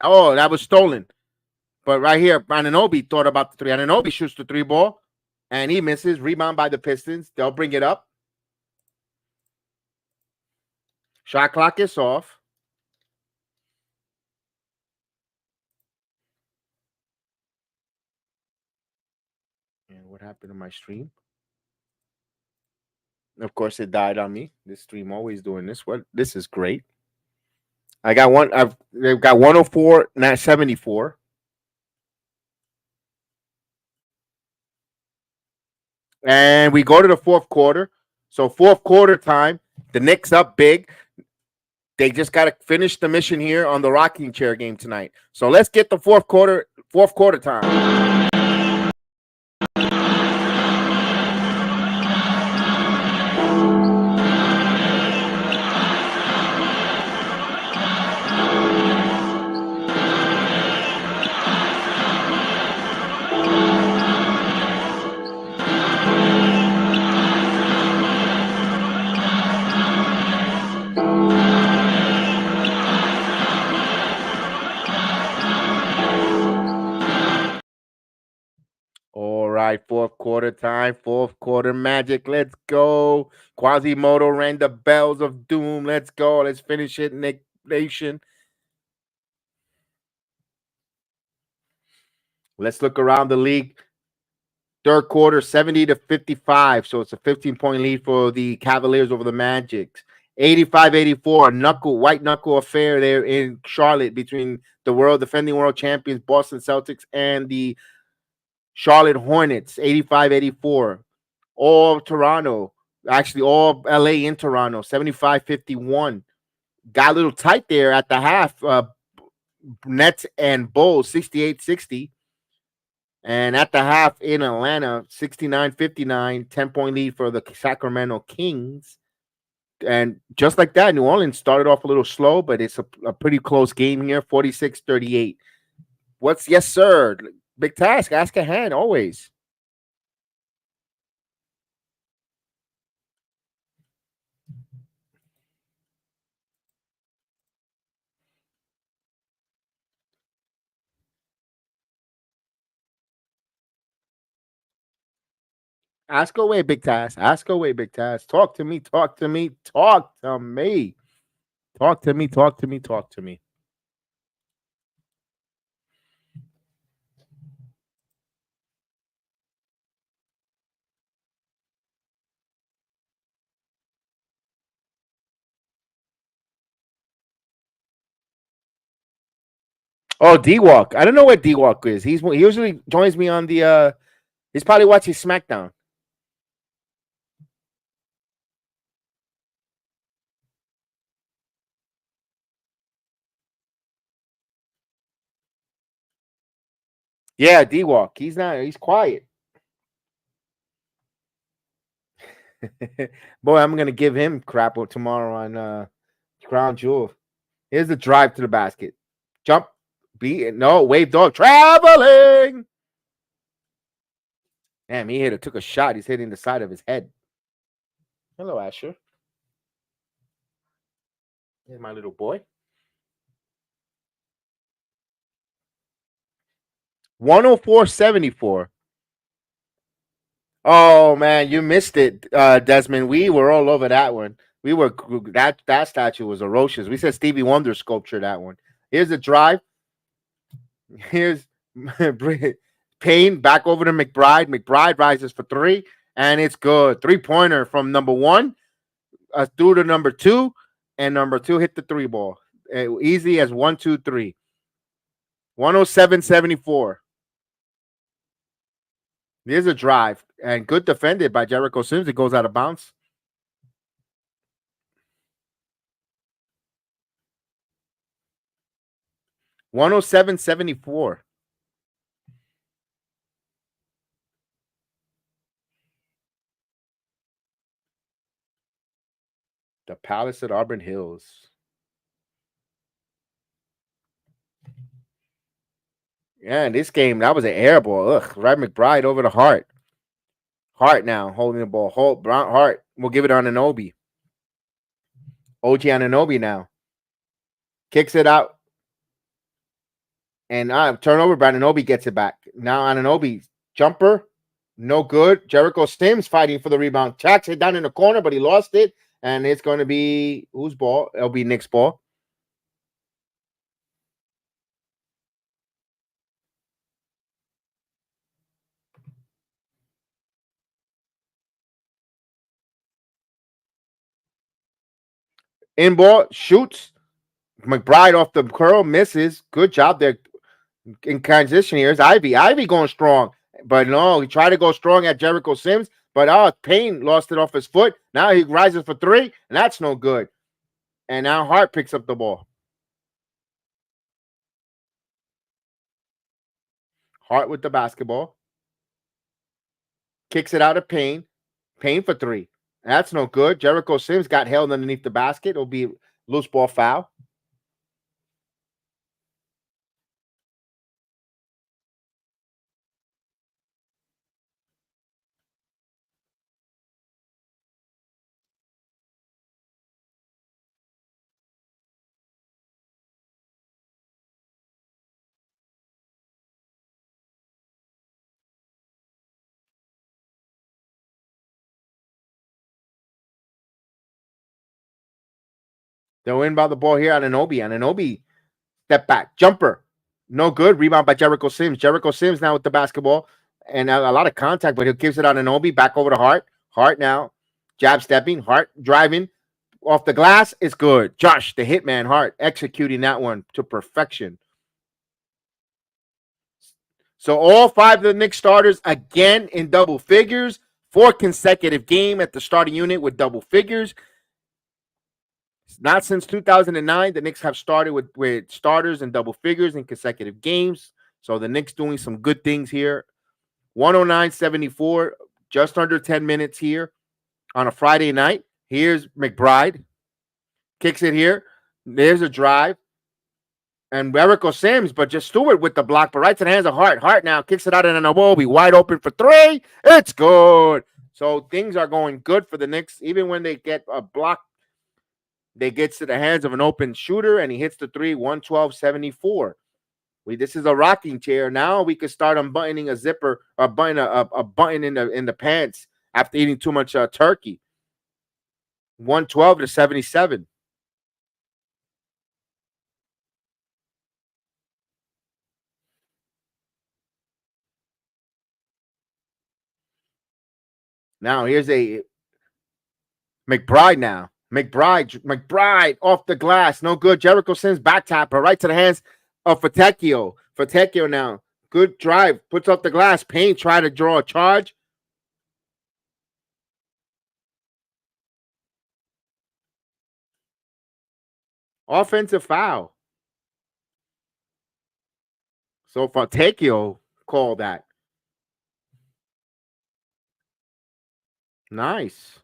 Oh, that was stolen. But right here, Anunoby thought about the 3. Anunoby shoots the 3-ball, and he misses. Rebound by the Pistons. They'll bring it up. Shot clock is off. And what happened to my stream? Of course, it died on me. This stream always doing this. This is great. They've got 104, not 74. And we go to the fourth quarter. So fourth quarter time, the Knicks up big. They just got to finish the mission here on the rocking chair game tonight. So let's get the fourth quarter time. All right, fourth quarter time, fourth quarter magic. Let's go. Quasimodo rang the bells of doom. Let's go. Let's finish it, Nick Nation. Let's look around the league. Third quarter, 70-55. So it's a 15-point lead for the Cavaliers over the Magics. 85-84, white knuckle affair there in Charlotte between the defending world champions Boston Celtics and the Charlotte Hornets. 85-84. All Toronto, actually all LA in Toronto. 75-51. Got a little tight there at the half. Nets and Bulls, 68-60. And at the half in Atlanta, 69-59, 10-point lead for the Sacramento Kings. And just like that, New Orleans started off a little slow, but it's a pretty close game here, 46-38. Yes, sir. Big task. Ask a hand, always. Ask away, Big Task. Ask away, Big Task. Talk to me. Talk to me. Talk to me. Talk to me. Talk to me. Talk to me. Oh, D-Walk. I don't know what D-Walk is. He usually joins me on the he's probably watching SmackDown. Yeah, D-Walk. He's quiet. Boy, I'm gonna give him crap tomorrow on Crown Jewel. Here's the drive to the basket. Jump. Wave dog. Traveling. Damn, took a shot. He's hitting the side of his head. Hello, Asher. Here's my little boy. 104-74. Oh man, you missed it, Desmond. We were all over that one. We were that statue was ferocious. We said Stevie Wonder sculpture that one. Here's the drive. Here's Payne back over to McBride. McBride rises for three, and it's good. 3-pointer from number one through to number two, and number two hit the three ball. Easy as 1, 2, 3. 107-74. There's a drive, and good defended by Jericho Sims. It goes out of bounds. $107.74. The Palace at Auburn Hills. Yeah, in this game, that was an air ball. Ugh, right McBride over to Hart. Hart now holding the ball. Hart. We'll give it on Anunoby. OG Anunoby now. Kicks it out. And turnover, but Anunoby gets it back. Now Anunoby, jumper, no good. Jericho Sims fighting for the rebound. Tracks it down in the corner, but he lost it. And it's going to be whose ball? It'll be Nick's ball. In ball, shoots. McBride off the curl, misses. Good job there in transition here. Ivy going strong. But no, he tried to go strong at Jericho Sims, But Payne lost it off his foot. Now he rises for three, and that's no good. And now Hart picks up the ball. Hart with the basketball. Kicks it out of Payne. Payne for three. That's no good. Jericho Sims got held underneath the basket. It'll be loose ball foul. They'll inbound the ball here on Anunoby. Anunoby, step back, jumper. No good. Rebound by Jericho Sims. Jericho Sims now with the basketball. And a lot of contact, but he gives it on Anunoby. Back over to Hart. Hart now. Jab stepping. Hart driving. Off the glass. It's good. Josh, the hitman Hart, executing that one to perfection. So all five of the Knicks starters again in double figures. 4 consecutive game at the starting unit with double figures. Not since 2009, the Knicks have started with starters and double figures in consecutive games. So the Knicks doing some good things here. 109-74, just under 10 minutes here on a Friday night. Here's McBride. Kicks it here. There's a drive. And Jericho Sims, but just Stewart with the block, but right to the hands of Hart. Hart now kicks it out in an Anunoby, wide open for three. It's good. So things are going good for the Knicks. Even when they get a block, they get to the hands of an open shooter, and he hits the three, 112-74. This is a rocking chair. Now we can start unbuttoning a zipper, a button in the pants after eating too much turkey. 112-77. Now here's a McBride now. McBride off the glass. No good. Jericho Sims back tapper right to the hands of Fontecchio. Fontecchio now. Good drive. Puts up the glass. Payne try to draw a charge. Offensive foul. So Fontecchio called that. Nice.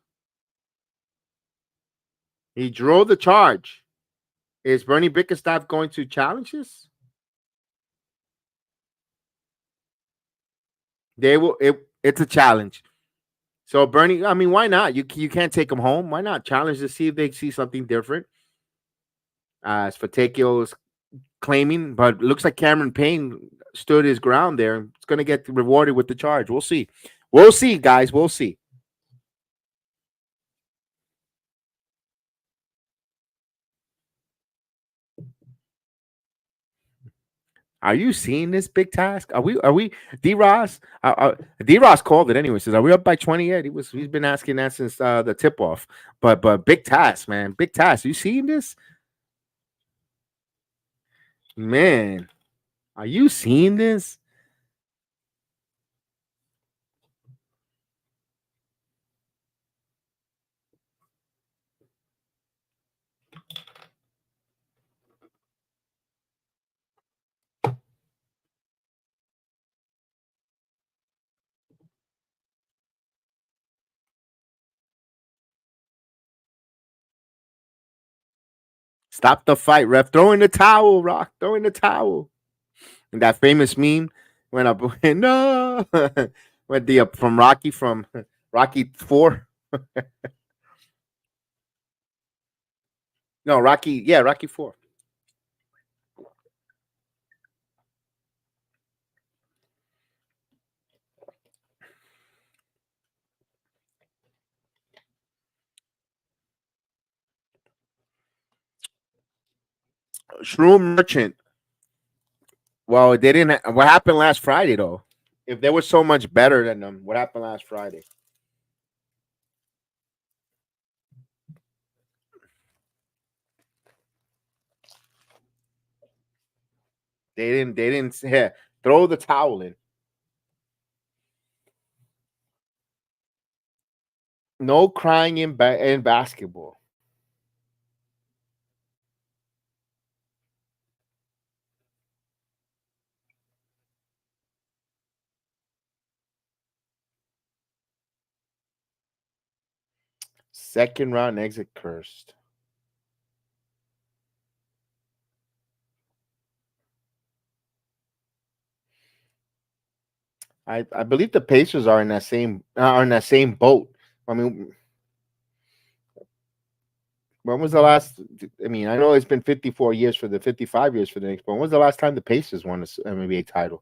He drew the charge. Is Bernie Bickerstaff going to challenge this? They will. It's a challenge. So Bernie, I mean, why not? You can't take them home. Why not challenge to see if they see something different? As Fontecchio is claiming, but it looks like Cameron Payne stood his ground there. It's going to get rewarded with the charge. We'll see. We'll see, guys. We'll see. Are you seeing this big task? Are we D Ross? D Ross called it anyway. Says, are we up by 20 yet? He's been asking that since the tip off. But big task, man. Big task. You seeing this? Man, are you seeing this? Stop the fight, ref. Throw in the towel, Rock. Throw in the towel. And that famous meme went up. No, went the from Rocky 4. No, Rocky 4. Shroom Merchant. Well, they didn't. What happened last Friday though? If they were so much better than them, what happened last Friday? They didn't. They didn't. Yeah, throw the towel in. No crying in basketball. Second round exit cursed. I believe the Pacers are in that same boat. I mean, when was the last? I mean, I know it's been 54 years for the 55 years for the Knicks, but when was the last time the Pacers won an NBA title?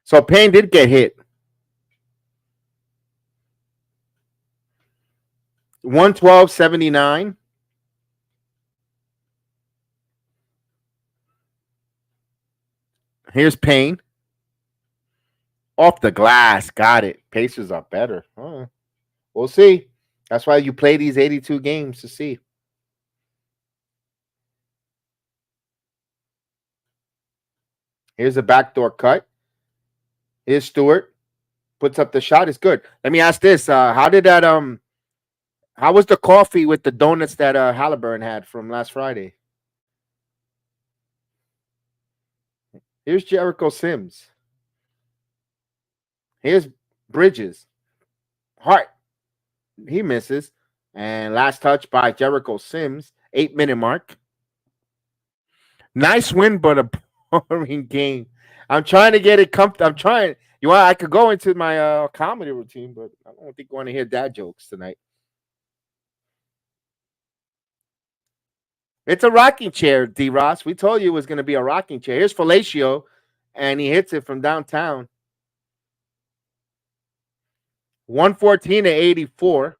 So Payne did get hit. 112.79. Here's Payne. Off the glass. Got it. Pacers are better. We'll see. That's why you play these 82 games to see. Here's a backdoor cut. Here's Stewart. Puts up the shot. It's good. Let me ask this. How was the coffee with the donuts that Halliburton had from last Friday? Here's Jericho Sims. Here's Bridges. Hart. He misses. And last touch by Jericho Sims. 8-minute mark. Nice win, but a boring game. I'm trying to get it I'm trying. I could go into my comedy routine, but I don't think you want to hear dad jokes tonight. It's a rocking chair, D. Ross. We told you it was going to be a rocking chair. Here's Fellatio, and he hits it from downtown. 114-84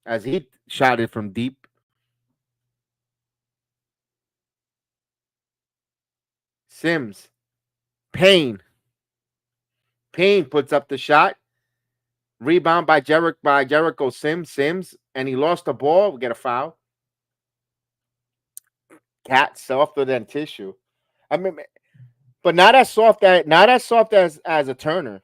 as he shot it from deep. Sims. Payne puts up the shot. Rebound by Jericho Sims, and he lost the ball. We get a foul. Cat softer than tissue. I mean, but not as soft as a Turner.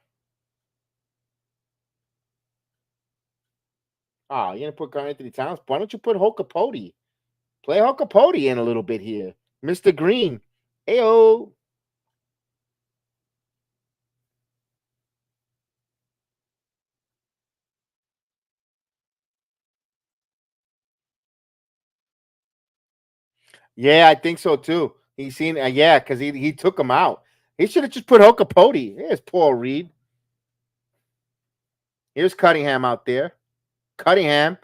Oh, you didn't put Karl Anthony Towns. Why don't you put Hokapote? Play Hokapote in a little bit here. Mr. Green. Ayo. Yeah, I think so too. He's seen, because he took him out. He should have just put Hokapote. Here's Paul Reed. Here's Cunningham out there. Cunningham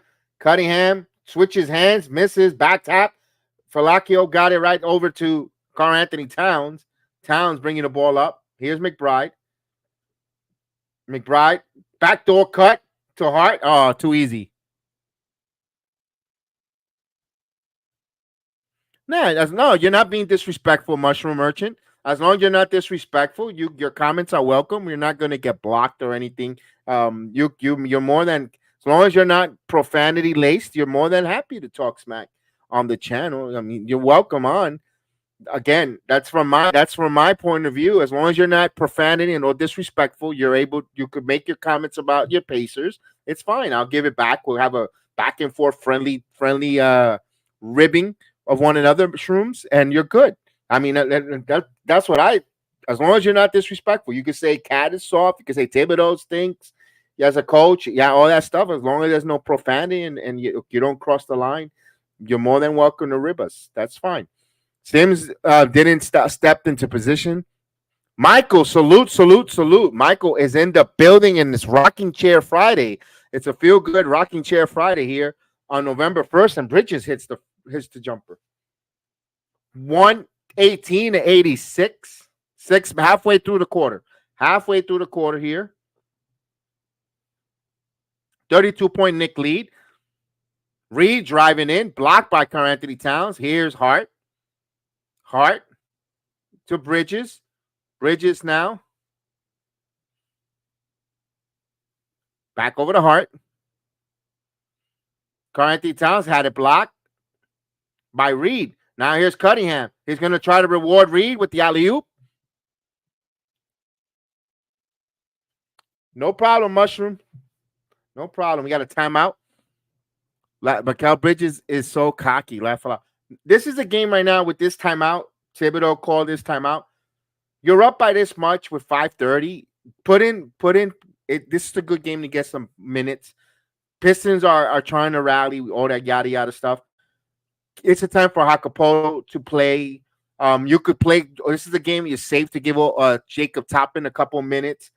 switches hands, misses, back tap. Falakio got it right over to Karl Anthony Towns. Towns bringing the ball up. Here's McBride. Backdoor cut to Hart. Oh, too easy. No, you're not being disrespectful, Mushroom Merchant. As long as you're not disrespectful, your comments are welcome. You're not going to get blocked or anything. You're more than, as long as you're not profanity laced, you're more than happy to talk smack on the channel. I mean, you're welcome on. Again, that's from my point of view. As long as you're not profanity and or disrespectful, you could make your comments about your Pacers. It's fine. I'll give it back. We'll have a back and forth friendly ribbing of one another, shrooms, and you're good. I mean, that's what as long as you're not disrespectful, you can say Cat is soft. You can say Thibodeau stinks. As a coach, all that stuff. As long as there's no profanity and you don't cross the line, you're more than welcome to rib us. That's fine. Sims didn't step into position. Michael, salute. Michael is in the building in this rocking chair Friday. It's a feel good rocking chair Friday here on November 1st, and Bridges hits the jumper. 118-86. Halfway through the quarter. Here. 32-point Knick lead. Reed driving in, blocked by Karl Anthony Towns. Here's Hart to Bridges. Bridges now. Back over to Hart. Karl Anthony Towns had it blocked by Reed. Now here's Cunningham. He's going to try to reward Reed with the alley-oop. No problem, Mushroom. No problem. We got a timeout. Mikal Bridges is so cocky. Laugh a lot. This is a game right now with this timeout. Thibodeau called this timeout. You're up by this much with 5:30. Put in. This is a good game to get some minutes. Pistons are trying to rally, all that yada yada stuff. It's a time for Hakapolo to play. You could play. This is a game you're safe to give Jacob Toppin a couple minutes.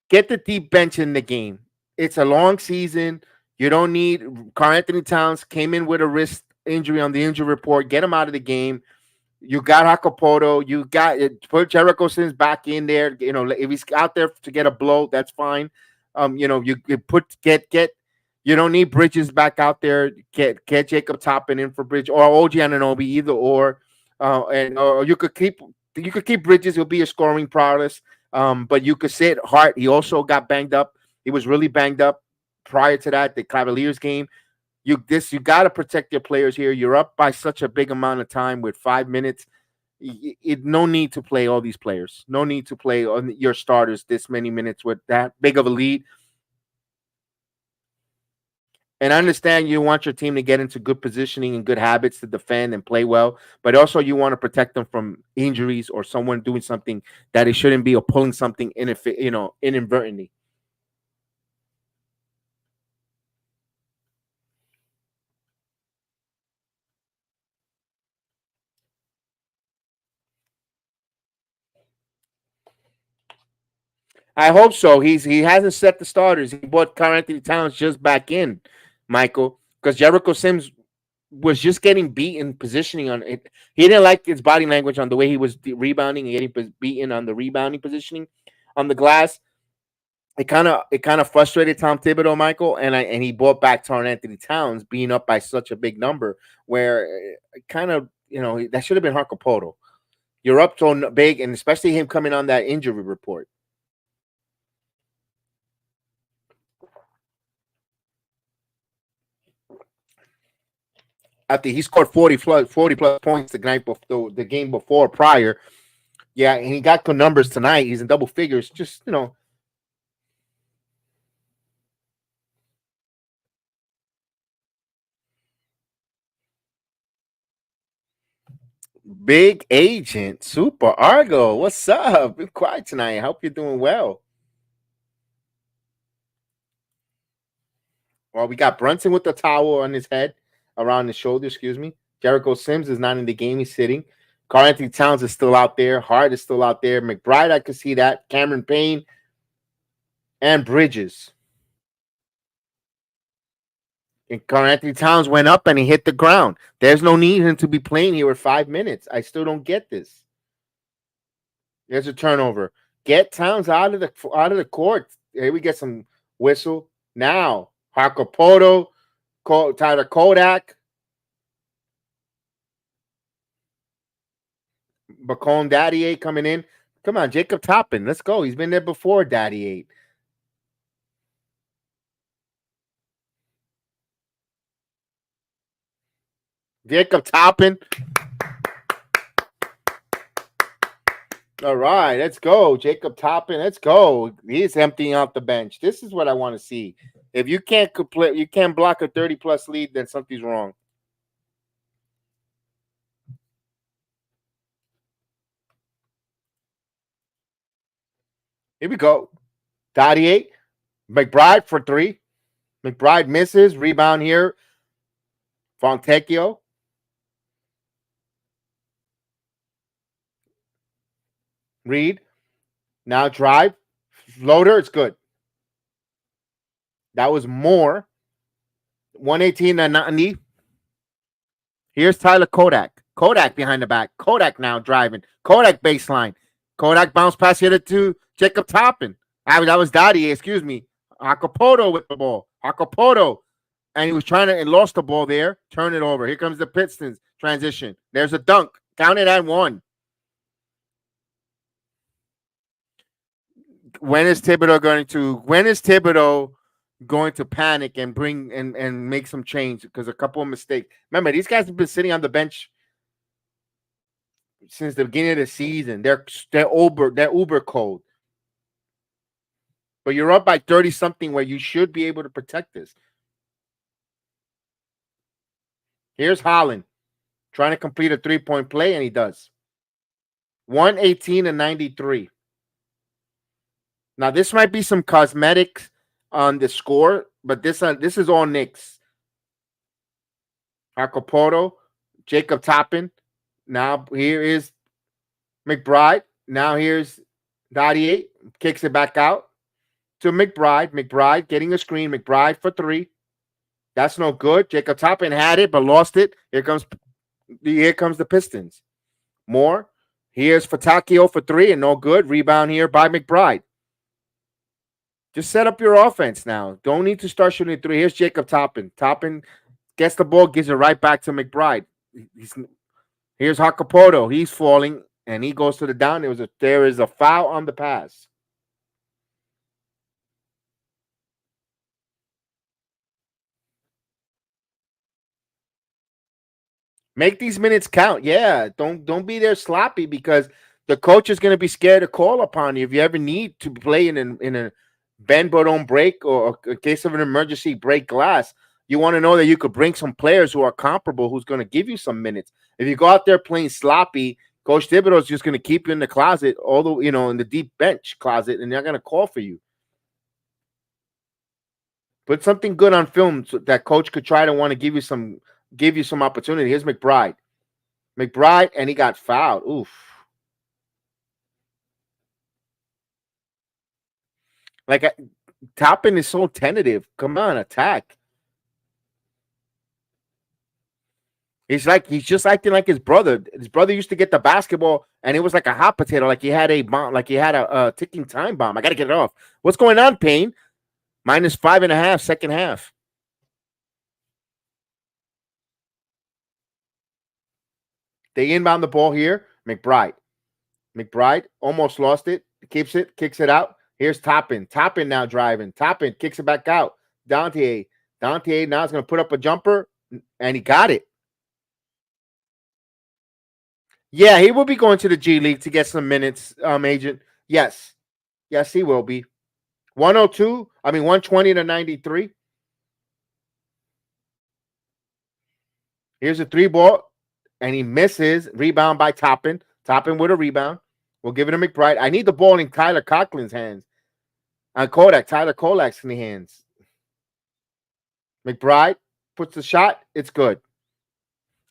Get the deep bench in the game. It's a long season. You don't need Karl-Anthony Towns came in with a wrist injury on the injury report. Get him out of the game. You got Hakapolo. You got put Jericho Sims back in there. If he's out there to get a blow, that's fine. You get. You don't need Bridges back out there. Get Jacob Toppin in for Bridge or OG Anunoby, either or. Or you could keep Bridges. He'll be a scoring prowess. But you could sit Hart. He also got banged up. He was really banged up prior to that, the Cavaliers game. You got to protect your players here. You're up by such a big amount of time with 5 minutes. No need to play all these players. No need to play on your starters this many minutes with that big of a lead. And I understand you want your team to get into good positioning and good habits to defend and play well, but also you want to protect them from injuries or someone doing something that it shouldn't be or pulling something inadvertently. I hope so. He hasn't set the starters. He brought Karl-Anthony Towns just back in, Michael, because Jericho Sims was just getting beaten positioning on it. He didn't like his body language on the way he was rebounding and getting beaten on the rebounding positioning on the glass. It kind of frustrated Tom Thibodeau, Michael, and he brought back Karl-Anthony Towns being up by such a big number where that should have been Hakapolo. You're up so big, and especially him coming on that injury report. After he scored 40 plus points the game before prior. Yeah, and he got good numbers tonight. He's in double figures. Just, Big Agent, Super Argo. What's up? Been quiet tonight. I hope you're doing well. Well, we got Brunson with the towel on his head, around his shoulder, excuse me. Jericho Sims is not in the game. He's sitting. Karl-Anthony Towns is still out there. Hart is still out there. McBride, I could see that. Cameron Payne and Bridges. And Karl-Anthony Towns went up and he hit the ground. There's no need for him to be playing here with 5 minutes. I still don't get this. There's a turnover. Get Towns out of the court. Here we get some whistle. Now, Hakapolo, Tyler Kodak, Bacone Daddy 8 coming in. Come on, Jacob Toppin. Let's go. He's been there before, Daddy 8. Jacob Toppin. All right, let's go. Jacob Toppin, let's go. He's emptying out the bench. This is what I want to see. If you can't block a 30-plus lead, then something's wrong. Here we go. Daddy 8. McBride for 3. McBride misses. Rebound here. Fontecchio. Reed. Now drive. Floater. It's good. That was more. 118 and 90. Here's Tyler Kodak. Kodak behind the back. Kodak now driving. Kodak baseline. Kodak bounce pass here to Jacob Toppin. That was Daddy, excuse me. Hakapolo with the ball. Hakapolo. And he was trying to and lost the ball there. Turn it over. Here comes the Pistons transition. There's a dunk. Count it at 1. When is Thibodeau going to panic and bring and make some change because a couple of mistakes. Remember, these guys have been sitting on the bench since the beginning of the season. They're uber cold. But you're up by 30 something where you should be able to protect this. Here's Holland trying to complete a 3-point play, and he does. 118-93. Now, this might be some cosmetics on the score, but this is all Knicks. Acapulco, Jacob Toppin. Now, here is McBride. Now, here's Dadier. Kicks it back out to McBride. McBride getting a screen. McBride for 3. That's no good. Jacob Toppin had it, but lost it. Here comes the Pistons. More. Here's Fatakio for 3 and no good. Rebound here by McBride. Just set up your offense now. Don't need to start shooting 3. Here's Jacob Toppin. Toppin gets the ball, gives it right back to McBride. Here's Hakapoto. He's falling, and he goes to the down. There is a foul on the pass. Make these minutes count. Yeah, don't be there sloppy because the coach is going to be scared to call upon you if you ever need to play in a bend but don't break or in case of an emergency break glass. You want to know that you could bring some players who are comparable, who's going to give you some minutes. If you go out there playing sloppy, Coach Thibodeau is just going to keep you in the closet, in the deep bench closet, and they're going to call for you. Put something good on film so that coach could try to want to give you some opportunity. Here's McBride, and he got fouled. Oof. Toppin is so tentative. Come on, attack. He's just acting like his brother. His brother used to get the basketball, and it was like a hot potato, like he had a bomb, like he had a ticking time bomb. I got to get it off. What's going on, Payne? -5.5, second half. They inbound the ball here. McBride almost lost it. Keeps it, kicks it out. Here's Toppin. Toppin now driving. Toppin kicks it back out. Dante now is going to put up a jumper, and he got it. Yeah, he will be going to the G League to get some minutes, agent. Yes, he will be. 120-93. Here's a 3 ball, and he misses. Rebound by Toppin. Toppin with a rebound. We'll give it to McBride. I need the ball in Tyler Conklin's hands. Tyler Kolak's in the hands. McBride puts the shot. It's good.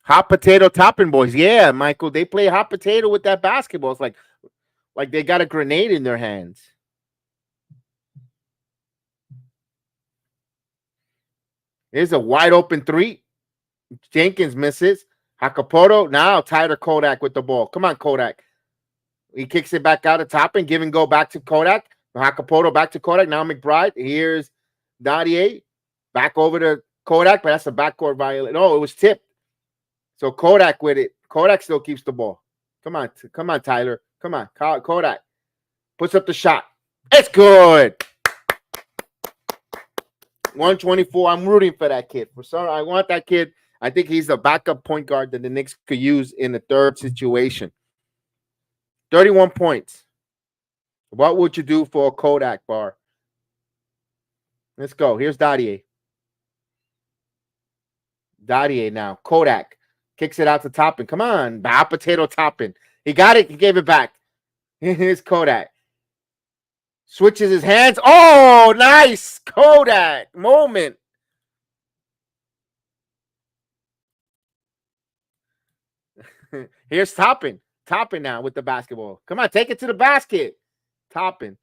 Hot potato Toppin boys. Yeah, Michael. They play hot potato with that basketball. It's like they got a grenade in their hands. Here's a wide open 3. Jenkins misses. Hakapoto. Now Tyler Kodak with the ball. Come on, Kodak. He kicks it back out of Toppin. Give and go back to Kodak. Hakapoto back to Kodak. Now McBride. Here's Dadier. Back over to Kodak, but that's a backcourt violation. No, it was tipped. So Kodak with it. Kodak still keeps the ball. Come on, Tyler. Come on, Kodak. Puts up the shot. It's good. 124. I'm rooting for that kid. I want that kid. I think he's the backup point guard that the Knicks could use in the third situation. 31 points. What would you do for a Kodak bar? Let's go. Here's Dadier. Now. Kodak kicks it out to Toppin. Come on. Hot potato Toppin. He got it. He gave it back. Here's Kodak. Switches his hands. Oh, nice. Kodak moment. Here's Toppin. Toppin now with the basketball. Come on, take it to the basket. Toppin.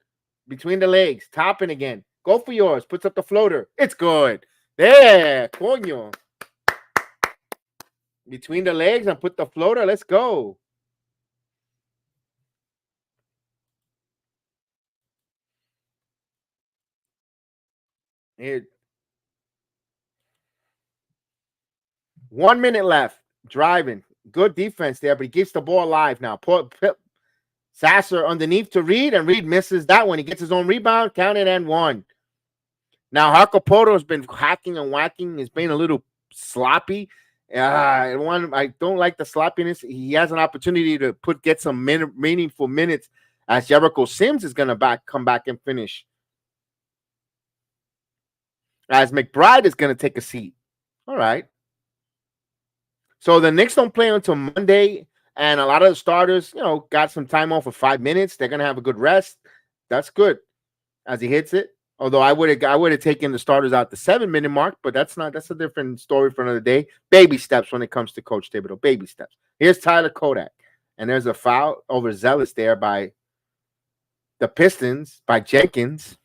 Between the legs. Toppin again. Go for yours. Puts up the floater. It's good. There. Coño. Between the legs and put the floater. Let's go. Here. 1 minute left. Driving. Good defense there, but he keeps the ball alive now. Sasser underneath to Reed, and Reed misses that one. He gets his own rebound, counted and 1. Now Jacopoto has been hacking and whacking. It's been a little sloppy. I don't like the sloppiness. He has an opportunity to get some meaningful minutes as Jericho Sims is going to come back and finish. As McBride is going to take a seat. All right. So the Knicks don't play until Monday, and a lot of the starters, got some time off for 5 minutes. They're going to have a good rest. That's good as he hits it. Although I would have taken the starters out the 7-minute mark, but that's a different story for another day. Baby steps when it comes to Coach Thibodeau. Baby steps. Here's Tyler Kodak, and there's a foul overzealous there by the Pistons, by Jenkins.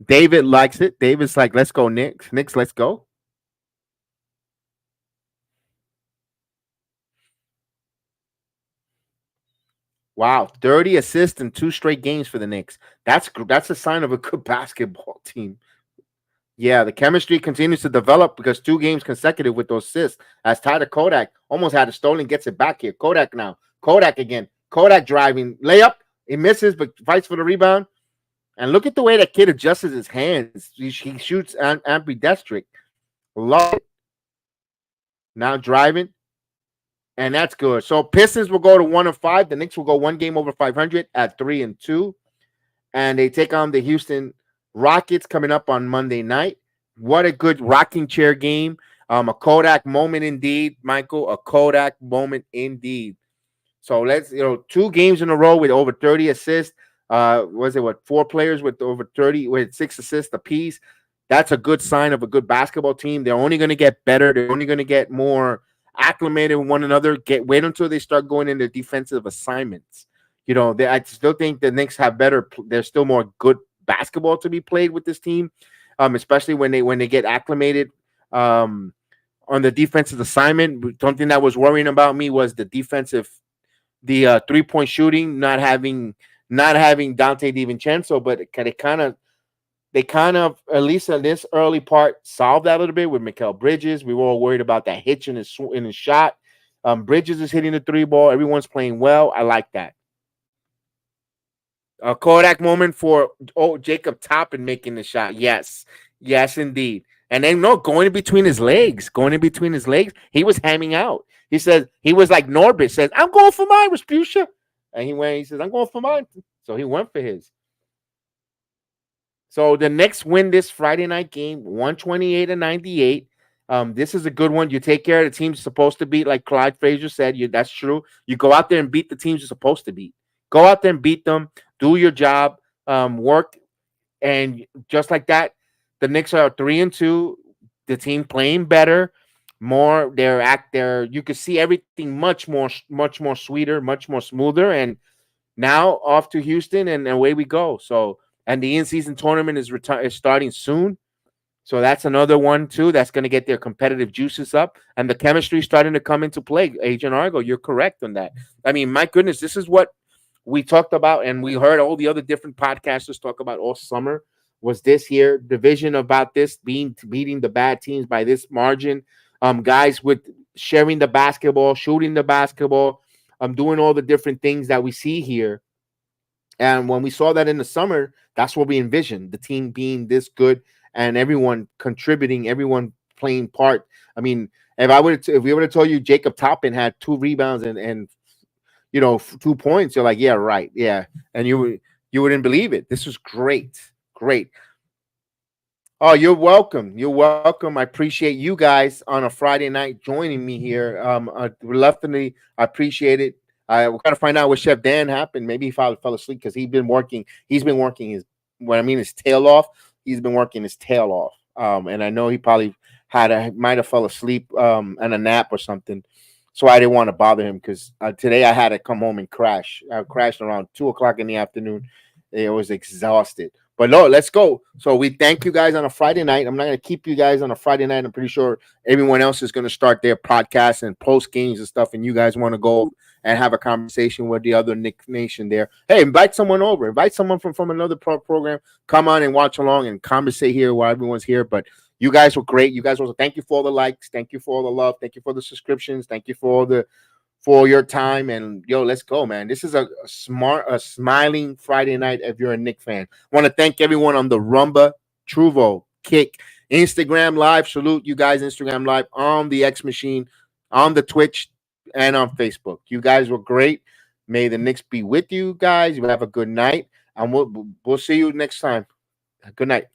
David likes it. David's like, let's go, Knicks. Knicks, let's go. Wow, 30 assists in 2 straight games for the Knicks. That's a sign of a good basketball team. Yeah, the chemistry continues to develop because 2 games consecutive with those assists. As Tyler Kodak almost had it stolen, gets it back here. Kodak now. Kodak again. Kodak driving. Layup. He misses, but fights for the rebound. And look at the way that kid adjusts his hands. He shoots ambidextric. Love it. Now driving. And that's good. So Pistons will go to 1-5. The Knicks will go 1 game over 500 at 3-2. And they take on the Houston Rockets coming up on Monday night. What a good rocking chair game. A Kodak moment indeed, Michael. A Kodak moment indeed. So let's, 2 games in a row with over 30 assists. 4 players with over 30, with 6 assists apiece. That's a good sign of a good basketball team. They're only going to get better. They're only going to get more acclimated with one another. Wait until they start going into defensive assignments. I still think the Knicks have there's still more good basketball to be played with this team, especially when they get acclimated on the defensive assignment. Something that was worrying about me was the 3-point shooting, not having Dante DiVincenzo, but they kind of, at least in this early part, solved that a little bit with Mikal Bridges. We were all worried about that hitch in his shot. Bridges is hitting the 3 ball. Everyone's playing well. I like that. A Kodak moment for Jacob Toppin making the shot. Yes, indeed. And then going in between his legs. He was hamming out. He said he was like Norbit says, "I'm going for mine, Respucia." And he says, "I'm going for mine." So he went for his. So the Knicks win this Friday night game, 128-98. This is a good one. You take care of the teams you're supposed to beat, like Clyde Frazier said. That's true. You go out there and beat the teams you're supposed to beat. Go out there and beat them. Do your job. Work, and just like that, the Knicks are 3-2. The team playing better, more. You can see everything much more sweeter, much more smoother. And now off to Houston, and away we go. So. And the in-season tournament is starting soon. So that's another one, too, that's going to get their competitive juices up. And the chemistry is starting to come into play. Agent Argo, you're correct on that. I mean, my goodness, this is what we talked about, and we heard all the other different podcasters talk about all summer, was this year division about this beating the bad teams by this margin. Guys with sharing the basketball, shooting the basketball, doing all the different things that we see here. And when we saw that in the summer, that's what we envisioned, the team being this good and everyone contributing, everyone playing part. I mean, if we would have told you Jacob Toppin had 2 rebounds and 2 points, you're like, yeah, right. Yeah. And you wouldn't believe it. This was great. Great. Oh, you're welcome. I appreciate you guys on a Friday night joining me here. Reluctantly, I appreciate it. We're going to find out what Chef Dan happened. Maybe he fell asleep because he's been working his tail off. He's been working his tail off. And I know he probably might have fell asleep and a nap or something. So I didn't want to bother him because today I had to come home and crash. I crashed around 2:00 in the afternoon. It was exhausted. But no, let's go. So we thank you guys on a Friday night. I'm not going to keep you guys on a Friday night. I'm pretty sure everyone else is going to start their podcast and post games and stuff. And you guys want to go and have a conversation with the other Knicks Nation there. Hey, invite someone over. Invite someone from another program. Come on and watch along and conversate here while everyone's here. But you guys were great. You guys also thank you for all the likes. Thank you for all the love. Thank you for the subscriptions. Thank you for your time. And let's go, man. This is a smiling Friday night if you're a Knicks fan. I want to thank everyone on the Rumba Truvo, Kick, Instagram Live. Salute you guys, Instagram Live on the X Machine, on the Twitch, and on Facebook. You guys were great. May the Knicks be with you guys. You have a good night, and we'll see you next time. Good night.